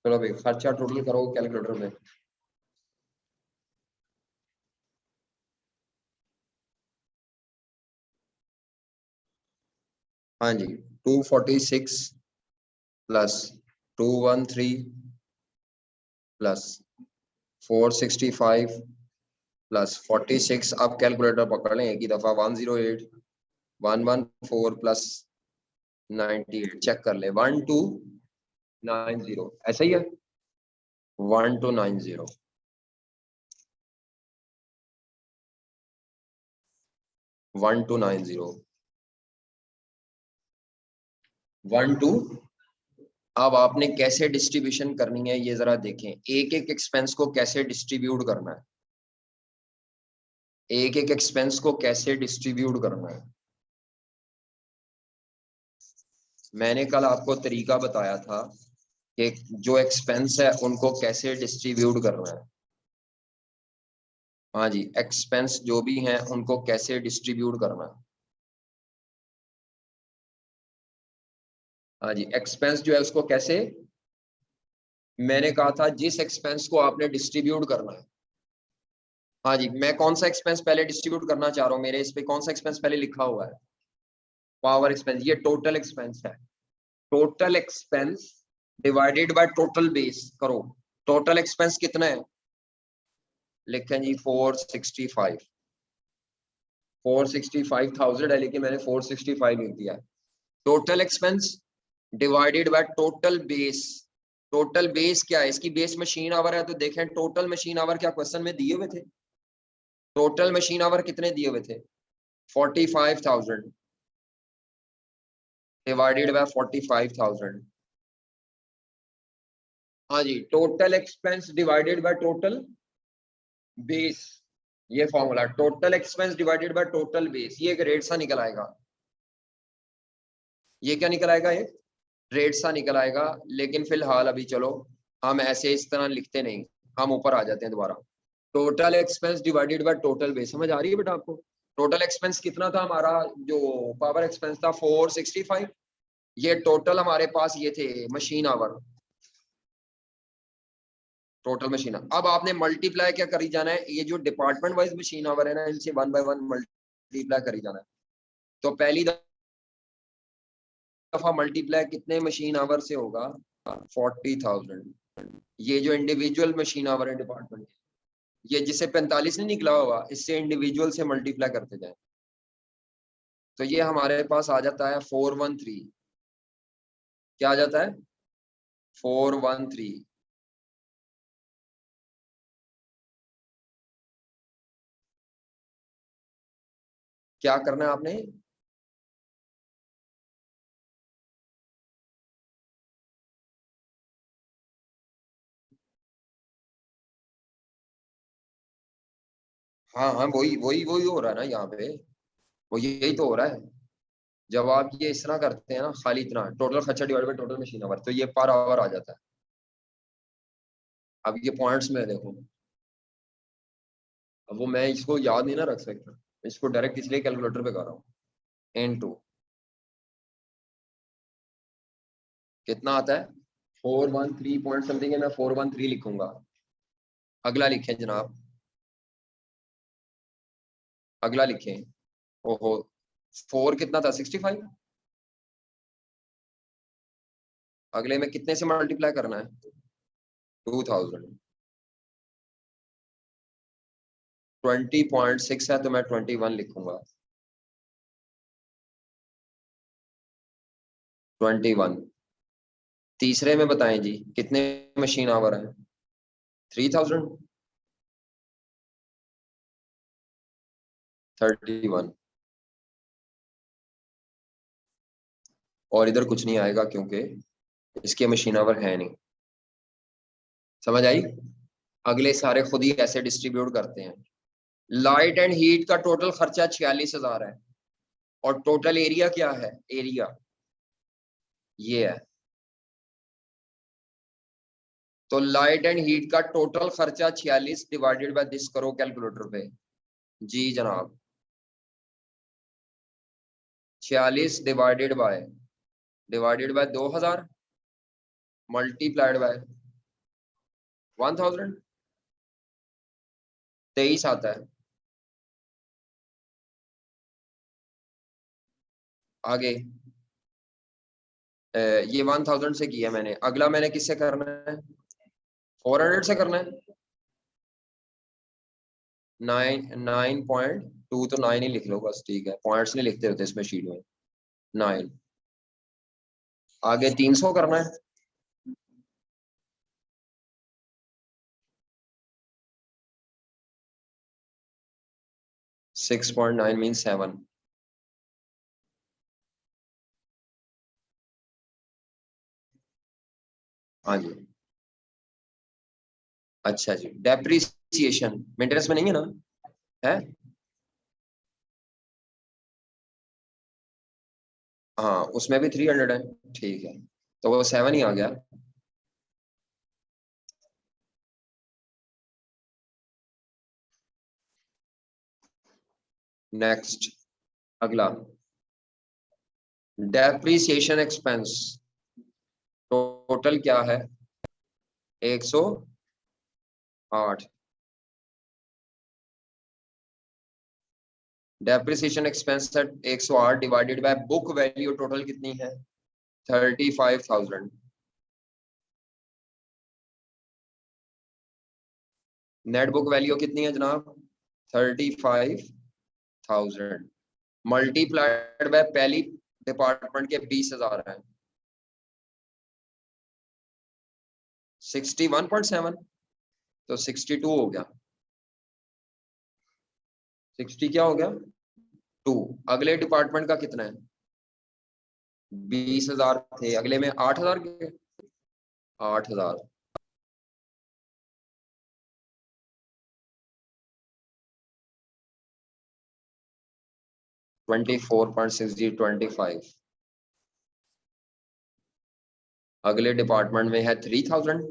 चलो भाई खर्चा टोटल करो कैलकुलेटर में। हाँ जी, 246 प्लस 213 प्लस 465 प्लस 46। आप कैलकुलेटर पकड़ लें एक ही दफा, 108 114 प्लस 98, चेक कर ले, 12 90 ऐसा ही है, 1290 1290 12। अब आपने कैसे डिस्ट्रीब्यूशन करनी है ये जरा देखें, एक एक एक्सपेंस को कैसे डिस्ट्रीब्यूट करना है, एक एक एक्सपेंस को कैसे डिस्ट्रीब्यूट करना है। मैंने कल आपको तरीका बताया था कि जो एक्सपेंस है उनको कैसे डिस्ट्रीब्यूट करना है। हाँ जी, एक्सपेंस जो भी हैं उनको कैसे डिस्ट्रीब्यूट करना है। हाँ जी, एक्सपेंस जो है उसको कैसे, मैंने कहा था जिस एक्सपेंस को आपने डिस्ट्रीब्यूट करना है। हाँ जी, मैं कौन सा एक्सपेंस पहले डिस्ट्रीब्यूट करना चाह रहा हूँ, मेरे इस पे कौन सा एक्सपेंस पहले लिखा हुआ है, पावर एक्सपेंस। ये टोटल एक्सपेंस है, total expense divided by total base करो। टोटल एक्सपेंस कितना है, लिखें जी 465, 465,000 है, लेकिन मैंने 465 लिख दिया है। Total expense divided by total base. Total base क्या है, इसकी बेस मशीन आवर है, तो देखें टोटल मशीन आवर क्या क्वेश्चन में दिए हुए थे, टोटल मशीन आवर कितने दिए हुए थे, 45,000 डिवाइडेड बाय 45,000। हाँ जी, total expense divided by total base, ये formula total expense divided by total base, ये एक रेट सा निकल आएगा। ये क्या निकल आएगा, एक रेट सा निकल आएगा। लेकिन फिलहाल अभी चलो हम ऐसे इस तरह लिखते नहीं, हम ऊपर आ जाते हैं दोबारा। Total expense divided by total base, समझ आ रही है बेटा आपको। टोटल एक्सपेंस कितना था हमारा, जो पावर एक्सपेंस था 465, ये टोटल हमारे पास ये थे मशीन आवर, टोटल मशीन। अब आपने मल्टीप्लाई क्या करी जाना है, ये जो डिपार्टमेंट वाइज मशीन आवर है ना, इनसे 1 बाय 1 मल्टीप्लाई करी जाना है। तो पहली दफा मल्टीप्लाई कितने मशीन आवर से होगा, 40,000। ये जो इंडिविजुअल मशीन आवर है डिपार्टमेंट, ये जिसे 45 नहीं निकला होगा, इससे इंडिविजुअल से मल्टीप्लाई करते जाए, तो ये हमारे पास आ जाता है 413। क्या आ जाता है, 413। क्या करना है आपने, हाँ हाँ, वही वही वही हो रहा है ना यहाँ पे, वो यही तो हो रहा है। जब आप ये इस तरह करते हैं ना, खाली इतना टोटल खर्चा divide by total machine our, तो ये पर आवर आ जाता है। अब ये पॉइंट्स में देखो, अब वो मैं इसको याद नहीं ना रख सकता, इसको डायरेक्ट इसलिए कैलकुलेटर पे कर रहा हूँ। N2 कितना आता है, 413 पॉइंट समथिंग है, मैं 413 लिखूंगा। अगला लिखें जनाब, अगला लिखें। ओहो, 4 कितना था, 65। अगले में कितने से मल्टीप्लाई करना है, 2000। 20.6 है तो मैं 21 लिखूंगा, 21। तीसरे में बताएं जी कितने मशीन आवर है, 3000, 31। और इधर कुछ नहीं आएगा क्योंकि इसके मशीन आवर है नहीं। समझ आई। अगले सारे खुद ही ऐसे डिस्ट्रीब्यूट करते हैं। लाइट एंड हीट का टोटल खर्चा 46,000 है, और टोटल एरिया क्या है, एरिया ये है। तो लाइट एंड हीट का टोटल खर्चा 46 डिवाइडेड बाय दिस करो कैलकुलेटर पे। जी जनाब, 46 डिवाइडेड बाय 2000 मल्टीप्लाइड बाय 1000, 23 आता है। आगे ये 1000 से किया मैंने, अगला मैंने किससे करना है, 400 से करना है। 9.2 तो 9 ही लिख लो बस, ठीक है, पॉइंट्स नहीं लिखते होते इसमें शीट में। 9 आगे 300 करना है, 6.9 मीन 7। हाँ जी। अच्छा जी, डेप्रिसिएशन मेंटेनेंस में नहीं है ना? है। हाँ उसमें भी 300 है। ठीक है, तो वो 7 ही आ गया। नेक्स्ट, अगला, डेप्रिसिएशन एक्सपेंस टोटल क्या है? 108। Depreciation expense 108 divided by book value total कितनी है? 35,000। नेट बुक वैल्यू कितनी है जनाब? 35,000 मल्टीप्लाइड बाय पहली डिपार्टमेंट के 20,000 है। 61.7, तो 62 हो गया। 60 क्या हो गया? 2। अगले डिपार्टमेंट का कितना है? 20,000 थे, अगले में 8,000 के। 8,000। 24.6 25। अगले डिपार्टमेंट में है 3,000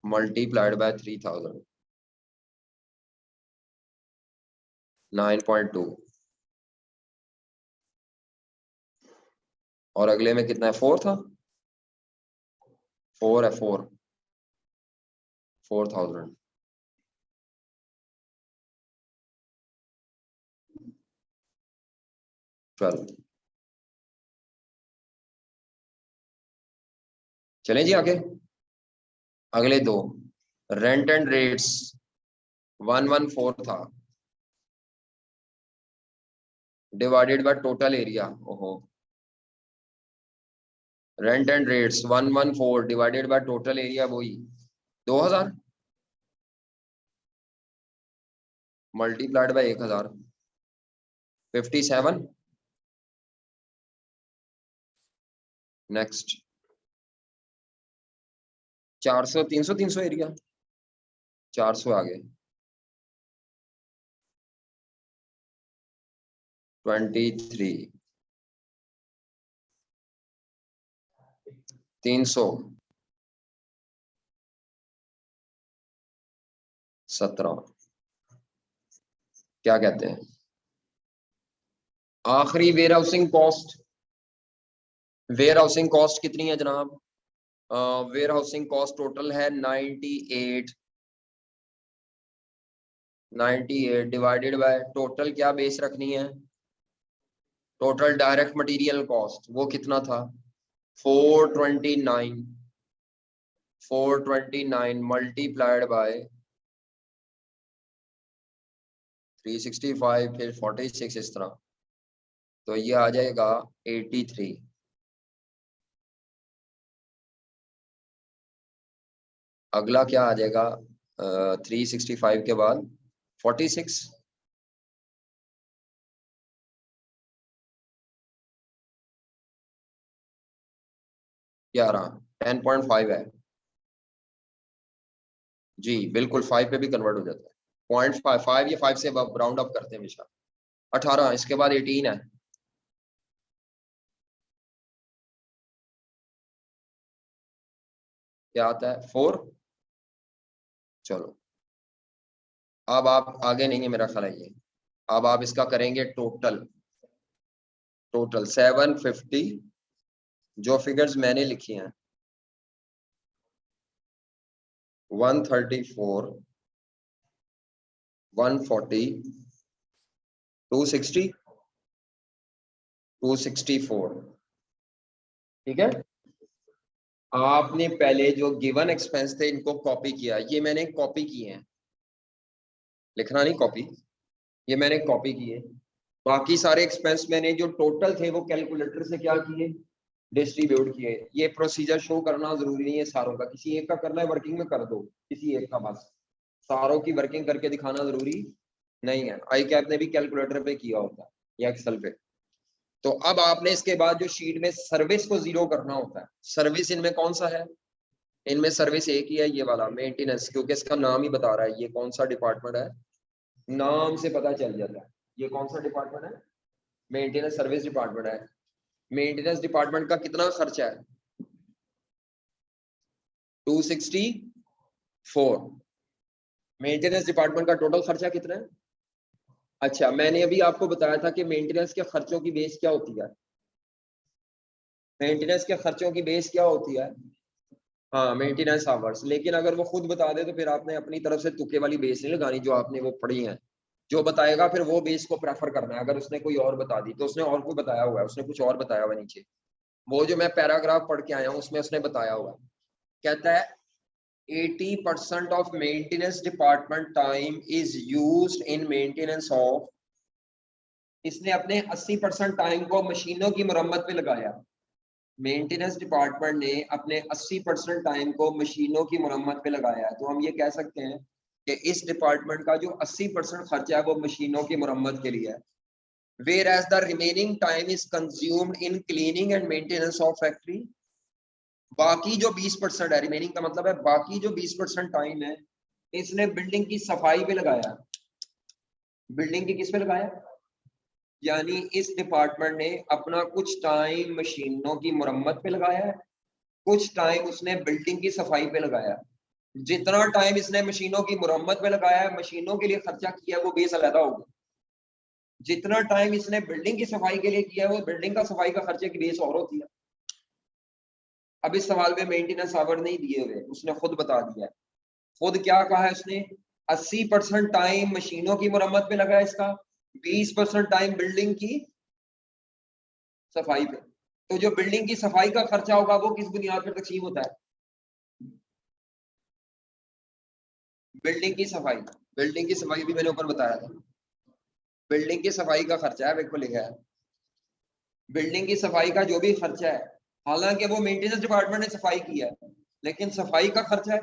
मल्टीप्लाइड बाय 3,000, 9.2। और अगले में कितना है? 4 था। 4 है, 4,000। चलें जी आगे। अगले दो, रेंट एंड रेट्स 114 था डिवाइडेड बाय टोटल एरिया। ओहो, rent and rates 114 divided by total area वही 2,000 मल्टीप्लाइड बाय 1,000, 57। नेक्स्ट, 400 300 300 एरिया, 400 आ गए। 23, 300, 17। क्या कहते हैं? आखिरी warehousing cost. Warehousing cost कितनी है जनाब? वेयर हाउसिंग कॉस्ट टोटल है 98। 98 डिवाइडेड बाय टोटल क्या बेस रखनी है? टोटल डायरेक्ट मटेरियल कॉस्ट वो कितना था? 429। 429 मल्टीप्लाइड बाय 365 फिर 46 इस तरह, तो ये आ जाएगा 83। अगला क्या आ जाएगा? 365 के बाद 46। 11, 10.5 है जी, बिल्कुल 5 पे भी कन्वर्ट हो जाता है। 0.5 या 5 से राउंड अप करते हैं हमेशा। 18, इसके बाद 18 है। क्या आता है? 4। चलो, अब आप आगे नहीं है मेरा ख्याल है ये। अब आप इसका करेंगे टोटल। टोटल 750, जो फिगर्स मैंने लिखी हैं 134, 140, 260, 264। ठीक है, आपने पहले जो गिवन एक्सपेंस थे इनको कॉपी किया, ये मैंने कॉपी किए हैं, लिखना नहीं कॉपी, ये मैंने कॉपी किए। बाकी सारे एक्सपेंस मैंने जो टोटल थे वो कैलकुलेटर से क्या किए? डिस्ट्रीब्यूट किए। ये प्रोसीजर शो करना जरूरी नहीं है सारों का, किसी एक का करना है वर्किंग में कर दो, किसी एक का बस। सारों की वर्किंग करके दिखाना जरूरी नहीं है, आई कैप ने भी कैलकुलेटर पे किया होता है या एक्सेल पे। तो अब आपने इसके बाद जो शीट में सर्विस को जीरो करना होता है, सर्विस इनमें कौन सा है, इनमें सर्विस एक ही है, ये वाला मेंटेनेंस, क्योंकि इसका नाम ही बता रहा है ये कौन सा डिपार्टमेंट है, नाम से पता चल जाता है ये कौन सा डिपार्टमेंट है, मेंटेनेंस सर्विस डिपार्टमेंट है। मेंटेनेंस डिपार्टमेंट का कितना खर्चा है, 264। मेंटेनेंस डिपार्टमेंट का टोटल खर्चा कितना है। अच्छा, मैंने अभी आपको बताया था कि मेंटेनेंस के खर्चों की बेस क्या होती है, मेंटेनेंस के खर्चों की बेस क्या होती है, हाँ मेंटेनेंस आवर्स। लेकिन अगर वो खुद बता दे तो फिर आपने अपनी तरफ से तुक्के वाली बेस नहीं लगानी, जो आपने वो पढ़ी है, जो बताएगा फिर वो बेस को प्रेफर करना है। अगर उसने कोई और बता दी तो उसने और कोई बताया हुआ है, उसने कुछ और बताया हुआ नीचे, वो जो मैं पैराग्राफ पढ़ के आया हूँ उसमें उसने बताया हुआ, कहता है 80% of maintenance department time is used in maintenance of, इसने अपने 80% टाइम को मशीनों की मरम्मत पे लगाया। मेंटेनेंस डिपार्टमेंट ने अपने 80% टाइम को मशीनों की मरम्मत पे लगाया है। तो हम ये कह सकते हैं कि इस डिपार्टमेंट का जो 80% खर्चा है वो मशीनों की मरम्मत के लिए है। Whereas the remaining time is consumed in cleaning and maintenance of factory, बाकी जो 20% है, रिमेनिंग का मतलब है बाकी जो 20% टाइम है, इसने बिल्डिंग की सफाई पे लगाया। बिल्डिंग की किस पे लगाया, यानी इस डिपार्टमेंट ने अपना कुछ टाइम मशीनों की मरम्मत पे लगाया है, कुछ टाइम उसने बिल्डिंग की सफाई पे लगाया। जितना टाइम इसने मशीनों की मुरम्मत पे लगाया है, मशीनों के लिए खर्चा किया है, वो बेस अलग होगा। जितना टाइम इसने बिल्डिंग की सफाई के लिए किया है, वो बिल्डिंग का सफाई का खर्चे की बेस और होती है। अब इस सवाल में मेंटेनेंस आवर नहीं दिए हुए, उसने खुद बता दिया है। खुद क्या कहा है उसने, 80% टाइम मशीनों की मुरम्मत पे लगा है इसका, 20% टाइम बिल्डिंग की सफाई पे। तो जो बिल्डिंग की सफाई का खर्चा होगा वो किस बुनियाद पर तकसीम होता है, बिल्डिंग की सफाई। बिल्डिंग की सफाई भी मैंने ऊपर बताया था, बिल्डिंग की सफाई का खर्चा है, बिल्कुल लिखा है। बिल्डिंग की सफाई का जो भी खर्चा है, हालांकि वो मेंटेनेंस डिपार्टमेंट ने सफाई किया है, लेकिन सफाई का खर्चा है,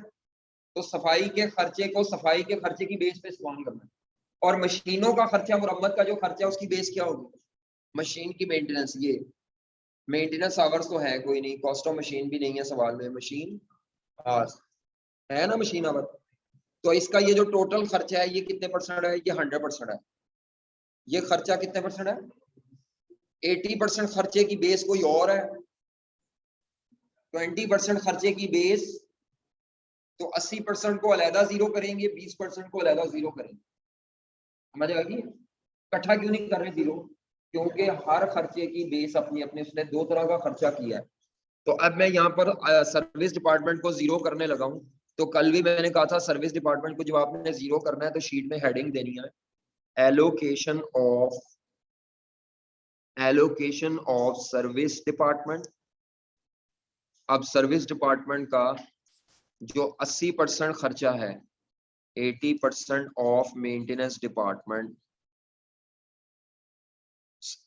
तो सफाई के खर्चे को सफाई के खर्चे की बेस पे इस्तेमाल करना है। और मशीनों का खर्चा, मुरम्मत का जो खर्चा है, उसकी बेस क्या होगी, मशीन की मेंटेनेंस। ये मेंटेनेंस आवर्स तो है कोई नहीं, कॉस्ट ऑफ मशीन भी नहीं है सवाल में, मशीन आवर्स है ना, मशीन आवर। तो इसका ये जो टोटल खर्चा है ये कितने परसेंट है, ये 100% है। ये खर्चा कितने परसेंट है, 80% खर्चे की बेस कोई और है, 20% खर्चे की बेस, तो 80% को अलहदा जीरो करेंगे, 20% को अलहदा जीरो करेंगे। समझ आ गई, इकट्ठा क्यों नहीं कर रहे जीरो, क्योंकि हर खर्चे की बेस अपनी अपनी, उसने दो तरह का खर्चा किया है। तो अब मैं यहाँ पर सर्विस डिपार्टमेंट को जीरो करने लगा हूँ। तो कल भी मैंने कहा था सर्विस डिपार्टमेंट को जब आपने जीरो करना है तो शीट में हेडिंग देनी है, एलोकेशन ऑफ सर्विस डिपार्टमेंट। अब सर्विस डिपार्टमेंट का जो 80% खर्चा है, 80% ऑफ मेंटेनेंस डिपार्टमेंट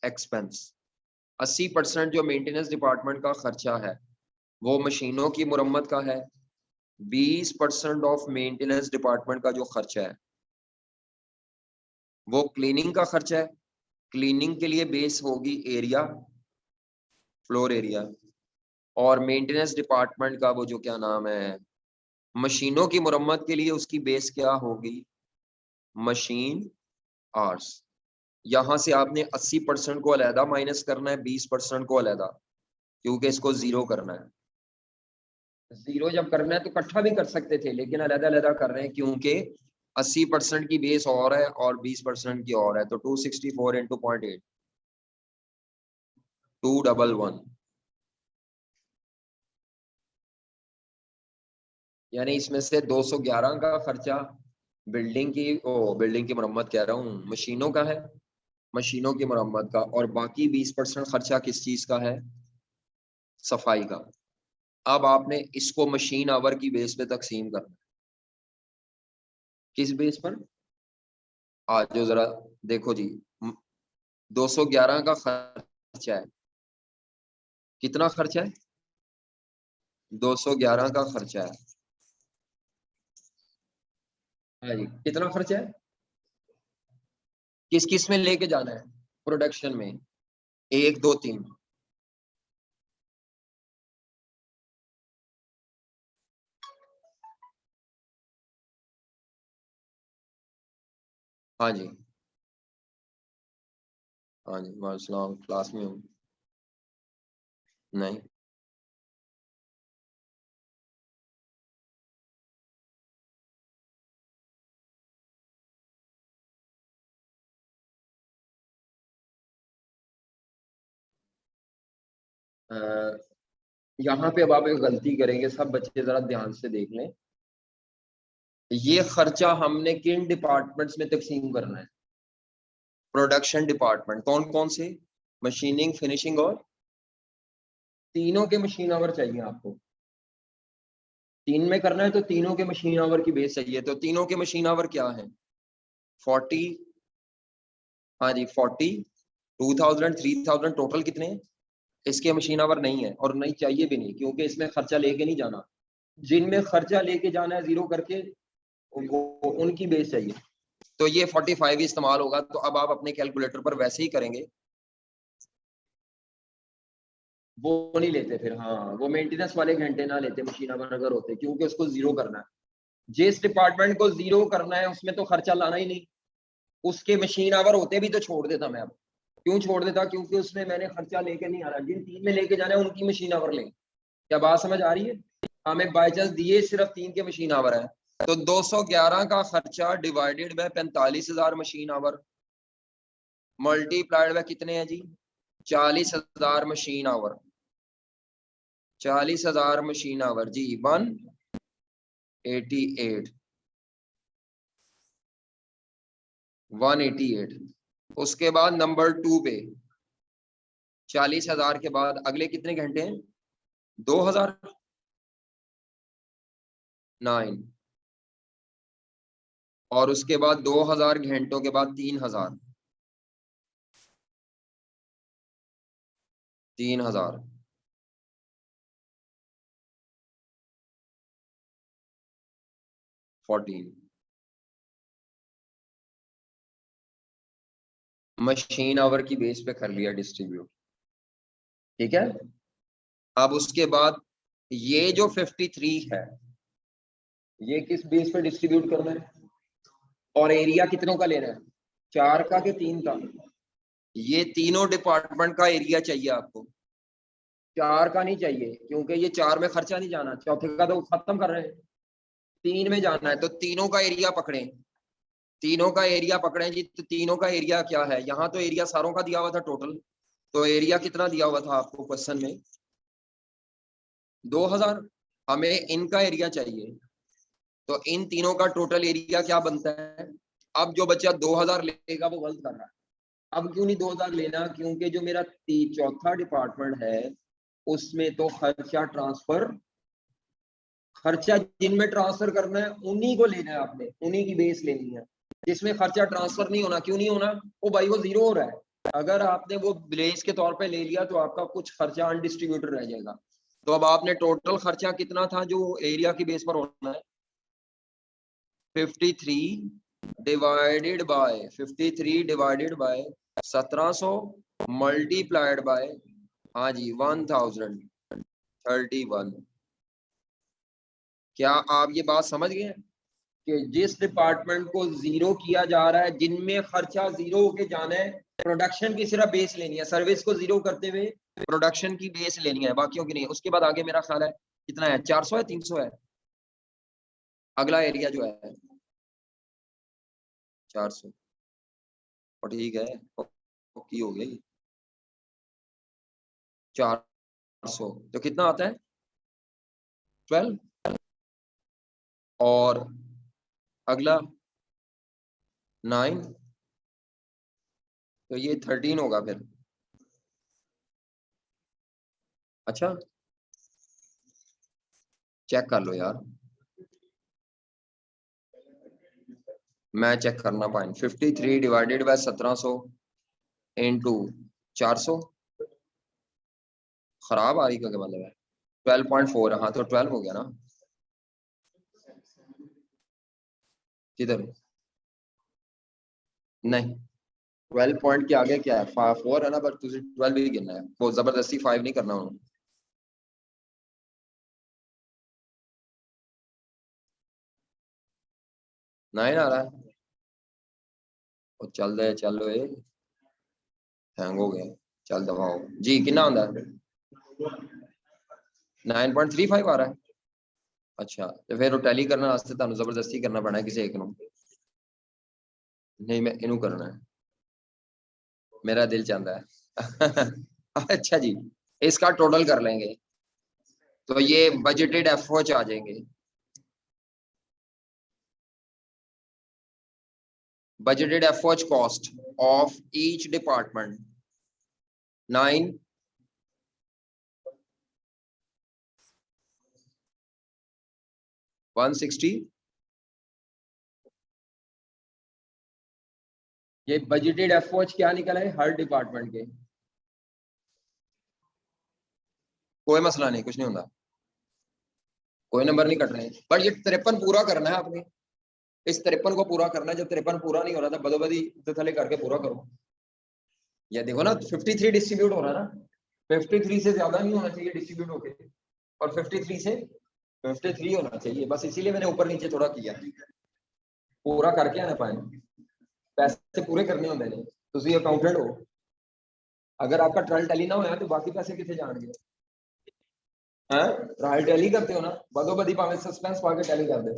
एक्सपेंस, 80% जो मेंटेनेंस डिपार्टमेंट का खर्चा है वो मशीनों की मुरम्मत का है। 20% ऑफ मेंटेनेंस डिपार्टमेंट का जो खर्चा है वो क्लीनिंग का खर्चा है। क्लीनिंग के लिए बेस होगी एरिया, फ्लोर एरिया। और मेंटेनेंस डिपार्टमेंट का वो जो क्या नाम है, मशीनों की मुरम्मत के लिए उसकी बेस क्या होगी, मशीन आवर्स। यहां से आपने 80% को अलहदा माइनस करना है, 20% को अलहदा, क्योंकि इसको जीरो करना है। जीरो जब करना है तो इकट्ठा भी कर सकते थे, लेकिन अलहदा अलहदा कर रहे हैं क्योंकि 80% की बेस और है और 20% की और है। तो 264 इंटू 0.8, 211, यानी इसमें से 211 का खर्चा बिल्डिंग की मरम्मत कह रहा हूँ, मशीनों का है, मशीनों की मरम्मत का। और बाकी 20% खर्चा किस चीज का है, सफाई का। अब आपने इसको मशीन आवर की बेस पे तकसीम करना है। किस बेस पर, आज जो जरा देखो जी, 211 का खर्चा है, कितना खर्चा है, 211 का खर्चा है, हाँ जी, कितना खर्चा है, किस किस में लेके जाना है प्रोडक्शन में? 1 2 3। हाँ जी, हाँ जी, वालेकुम, क्लास में हूँ। नहीं, यहाँ पे अब आप एक गलती करेंगे, सब बच्चे जरा ध्यान से देख लें। ये खर्चा हमने किन डिपार्टमेंट्स में तकसीम करना है? Production department. कौन कौन से? मशीनिंग, फिनिशिंग और तीनों के मशीन आवर चाहिए आपको। 3 में करना है तो तीनों के मशीन आवर की बेस चाहिए। तो तीनों के मशीन आवर क्या है? 40, हाँ जी 40, 2000, 3000 टोटल कितने हैं? इसके मशीन आवर नहीं है और नहीं चाहिए भी नहीं, क्योंकि इसमें खर्चा लेके नहीं जाना। जिनमें खर्चा लेके जाना है जीरो करके, वो उनकी बेस चाहिए। तो ये 45 ही इस्तेमाल होगा। तो अब आप अपने कैलकुलेटर पर वैसे ही करेंगे, वो नहीं लेते फिर। हाँ, वो मेंटेनेंस वाले घंटे ना लेते मशीन आवर अगर होते, क्योंकि उसको जीरो करना है। जिस डिपार्टमेंट को जीरो करना है उसमें तो खर्चा लाना ही नहीं। उसके मशीन आवर होते भी तो छोड़ देता मैं। अब क्यों छोड़ देता? क्योंकि उसमें मैंने खर्चा लेके नहीं आ रहा। जिन 3 में लेके जाना है उनकी मशीन आवर लें। क्या बात समझ आ रही है? हमें बाई चांस दिए सिर्फ 3 के मशीन आवर है, तो 211 का खर्चा divided by 45,000 machine our multiplied by कितने हैं जी? 40,000 मशीन आवर। 40,000 मशीन आवर जी 188, 188। उसके बाद नंबर 2 पे 40,000 के बाद अगले कितने घंटे हैं? 2000, 9। और उसके बाद 2000 घंटों के बाद 3000, 3000, 14 मशीन आवर की बेस पे कर लिया डिस्ट्रीब्यूट। ठीक है। अब उसके बाद ये जो 53 है, ये किस बेस पे डिस्ट्रीब्यूट करना है? और एरिया कितनों का लेना है? 4 का कि 3 का? ये तीनों डिपार्टमेंट का एरिया चाहिए आपको। 4 का नहीं चाहिए, क्योंकि ये 4 में खर्चा नहीं जाना। चौथे का तो खत्म कर रहे हैं। 3 में जाना है, तो तीनों का एरिया पकड़े। तीनों का एरिया पकड़े जी। तो तीनों का एरिया क्या है? यहाँ तो एरिया सारों का दिया हुआ था टोटल। तो एरिया कितना दिया हुआ था आपको क्वेश्चन में? 2000। हमें इनका एरिया चाहिए। तो इन तीनों का टोटल एरिया क्या बनता है? अब जो बच्चा 2000 लेगा वो गलत कर रहा है। अब क्यों नहीं 2000 लेना? क्योंकि जो मेरा चौथा डिपार्टमेंट है उसमें तो खर्चा ट्रांसफर, खर्चा जिनमें ट्रांसफर करना है उन्हीं को लेना है आपने, उन्हीं की बेस लेनी है। जिसमें खर्चा ट्रांसफर नहीं होना, क्यों नहीं होना? वो भाई वो जीरो हो रहा है। अगर आपने वो बेस के तौर पे ले लिया तो आपका कुछ खर्चा अनडिस्ट्रीब्यूटेड रह जाएगा। तो अब आपने टोटल खर्चा कितना था जो एरिया की बेस पर होना है? 53 divided by 53 divided by 1700 multiplied by, हाँ जी 1031। क्या आप ये बात समझ गए हैं कि जिस डिपार्टमेंट को जीरो किया जा रहा है, जिनमें खर्चा जीरो होके जाना है, प्रोडक्शन की सिर्फ बेस लेनी है। सर्विस को जीरो करते हुए प्रोडक्शन की बेस लेनी है, बाकियों की नहीं। उसके बाद आगे मेरा ख्याल है कितना है? 400 है, 300 है? अगला एरिया जो है 400। और ठीक है, ओके हो गई। 400 तो कितना आता है? 12। और अगला 9, तो ये 13 होगा फिर। अच्छा, चेक कर लो यार, मैं चेक करना पाइन। 53 divided by 1700 into 400। खराब आ रही का क्या मतलब है? 12.4, हाँ तो 12 हो गया ना। किधर? नहीं, 12 पॉइंट के आगे क्या है 4 है ना, बट तुझे 12 भी गिनना है, वो जबरदस्ती 5 नहीं करना उन्होंने। 9 आ रहा है, और चल रहे चल रहे हैंग हो गए, चल दबाओ जी, कितना आंदा है 9.35 आ रहा है। अच्छा तो फिर टैली करने वास्ते ਤੁਹਾਨੂੰ ਜ਼ਬਰਦਸਤੀ करना पैना किसी एक ਨੂੰ, नहीं मैं इनू करना है, मेरा दिल चाहता है अच्छा जी, इसका टोटल कर लेंगे तो ये बजटेड एफओएच आ जाएंगे। Budgeted FOH cost of each department 9 160। ये बजटेड एफओएच क्या निकला है हर डिपार्टमेंट के, कोई मसला नहीं, कुछ नहीं होता, कोई नंबर नहीं कट रहे, बट ये 53 पूरा करना है आपने, इस 53 को पूरा करना है, जब 53 पूरा नहीं हो रहा था बदोबदी तो थले करके पूरा करो। ये देखो ना 53 डिस्ट्रीब्यूट हो रहा है ना, 53 से ज्यादा नहीं होना चाहिए डिस्ट्रीब्यूट होके, और 53 से 53 होना चाहिए, बस इसीलिए मैंने ऊपर नीचे थोड़ा किया, पूरा करके आना पाए, पैसे पूरे करने होंगे ने, तुसी अकाउंटेंट हो, अगर आपका ट्रायल टैली ना होया तो बाकी पैसे कितने जाएंगे हैं, ट्रायल टैली करते हो ना, बदोबदी भावे सस्पेंस पाके टैली कर दे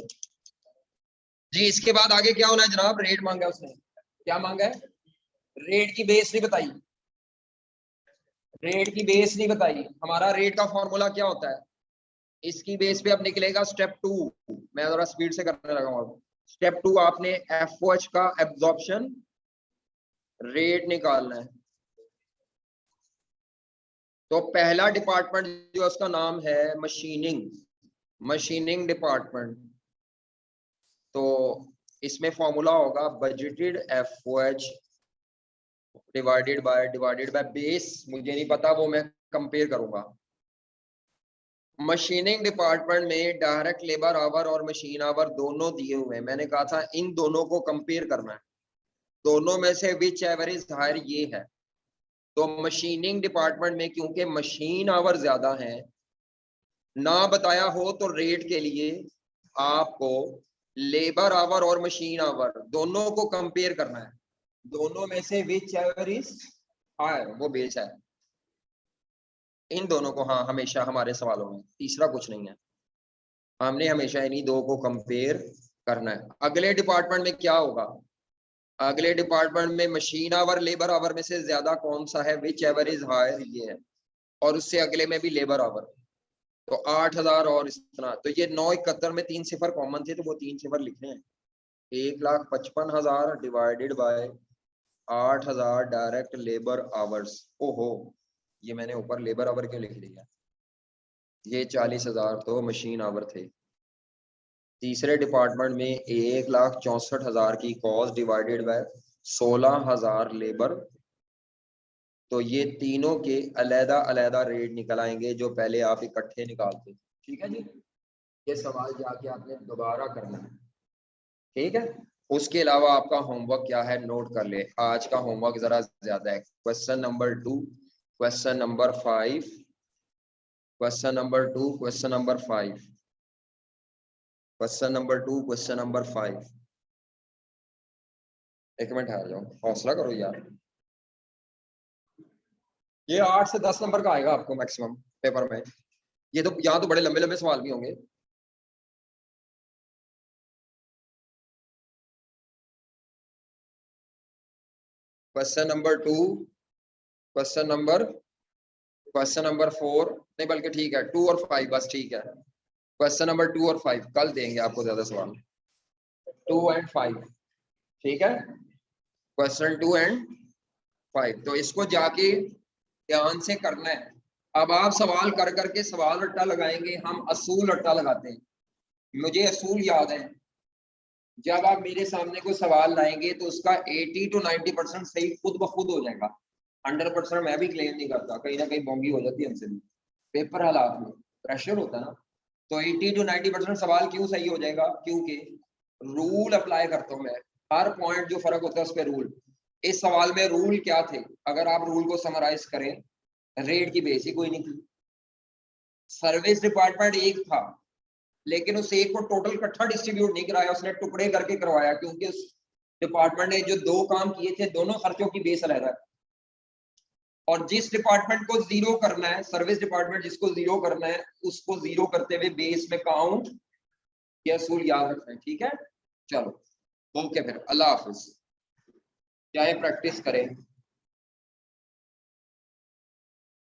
जी। इसके बाद आगे क्या होना है जनाब, रेट मांगा उसने, क्या मांगा है, रेट की बेस नहीं बताई, रेट की बेस नहीं बताई, हमारा रेट का फॉर्मूला क्या होता है, इसकी बेस पे अब निकलेगा स्टेप 2, मैं जरा स्पीड से करने लगा हूं। स्टेप 2 आपने एफओएच का एब्जॉर्प्शन रेट निकालना है। तो पहला डिपार्टमेंट जो उसका नाम है मशीनिंग, मशीनिंग डिपार्टमेंट, तो इसमें फॉर्मूला होगा budgeted FOH divided by base, मुझे नहीं पता वो मैं कंपेयर करूंगा। मशीनिंग डिपार्टमेंट में डायरेक्ट लेबर आवर और मशीन आवर दोनों दिए हुए हैं, मैंने कहा था इन दोनों को कंपेयर करना है, दोनों में से विच एवर इज हायर ये है। तो मशीनिंग डिपार्टमेंट में क्योंकि मशीन आवर ज्यादा है, ना बताया हो तो रेट के लिए आपको लेबर आवर और मशीन आवर दोनों को कंपेयर करना है, दोनों में से विच एवर इज हायर वो बेस है, इन दोनों को, हाँ हमेशा हमारे सवालों में तीसरा कुछ नहीं है, हमने हमेशा इन्हीं दो को कंपेयर करना है। अगले डिपार्टमेंट में क्या होगा, अगले डिपार्टमेंट में मशीन आवर लेबर आवर में से ज्यादा कौन सा है, विच एवर इज हायर ये है, और उससे अगले में भी लेबर आवर, तो 8000 और इस तरह, तो ये 971 में 3 सिफर कॉमन थे तो वो 3 सिफर लिखने हैं, 1,55,000 divided by 8000 direct labour hours. ओहो ये मैंने ऊपर लेबर आवर क्यों लिख दिया, ये 40,000 तो मशीन आवर थे। तीसरे डिपार्टमेंट में 1,64,000 की कॉस्ट डिवाइडेड बाय 16,000 लेबर, तो ये तीनों के अलहदा अलहदा रेट निकल आएंगे जो पहले आप इकट्ठे निकालते, ठीक है जी। ये सवाल जाके आपने दोबारा करना है, ठीक है। उसके अलावा आपका होमवर्क क्या है नोट कर ले, आज का होमवर्क जरा ज्यादा है। Question number 2, question number 5, question number 2, question number 5, question number 2, question number 5। एक मिनट आ जाओ, हौसला करो यार, ये 8 से 10 नंबर का आएगा आपको मैक्सिमम पेपर में, ये तो यहाँ तो बड़े लंबे लंबे सवाल भी होंगे। Question number 2, question number, question number 4 नहीं बल्कि ठीक है 2 और 5 बस, ठीक है। क्वेश्चन नंबर 2 और 5 कल देंगे आपको ज्यादा सवाल, 2 एंड 5, ठीक है। क्वेश्चन 2 एंड 5 तो इसको जाके ध्यान से करना है। अब आप सवाल कर करके सवाल रट्टा लगाएंगे, हम असूल रट्टा लगाते हैं, मुझे असूल याद है, जब आप मेरे सामने कोई सवाल लाएंगे तो उसका 80 to 90% सही खुद ब खुद हो जाएगा, 100% मैं भी क्लेम नहीं करता, कहीं ना कहीं बोंगी हो जाती है हमसे भी, पेपर हालात में प्रेशर होता है ना, तो 80 to 90% सवाल क्यों सही हो जाएगा, क्योंकि रूल अप्लाई करता हूँ मैं, हर पॉइंट जो फर्क होता है उस पर रूल, इस सवाल में रूल क्या थे? अगर आप रूल को समराइज करें, रेट की बेस ही कोई नहीं थी, सर्विस डिपार्टमेंट एक था, लेकिन उस एक को टोटल इकट्ठा डिस्ट्रीब्यूट नहीं कराया, उसने टुकड़े करके करवाया, क्योंकि उस डिपार्टमेंट ने जो 2 काम किए थे, दोनों खर्चों की बेस अलग है। और जिस डिपार्टमेंट को जीरो करना है, सर्विस डिपार्टमेंट जिसको जीरो करना है, उसको जीरो करते हुए बेस में काउंट या असूल याद रखना है, ठीक है? चलो ओके, फिर अल्लाह हाफिज, चाहे प्रैक्टिस करें।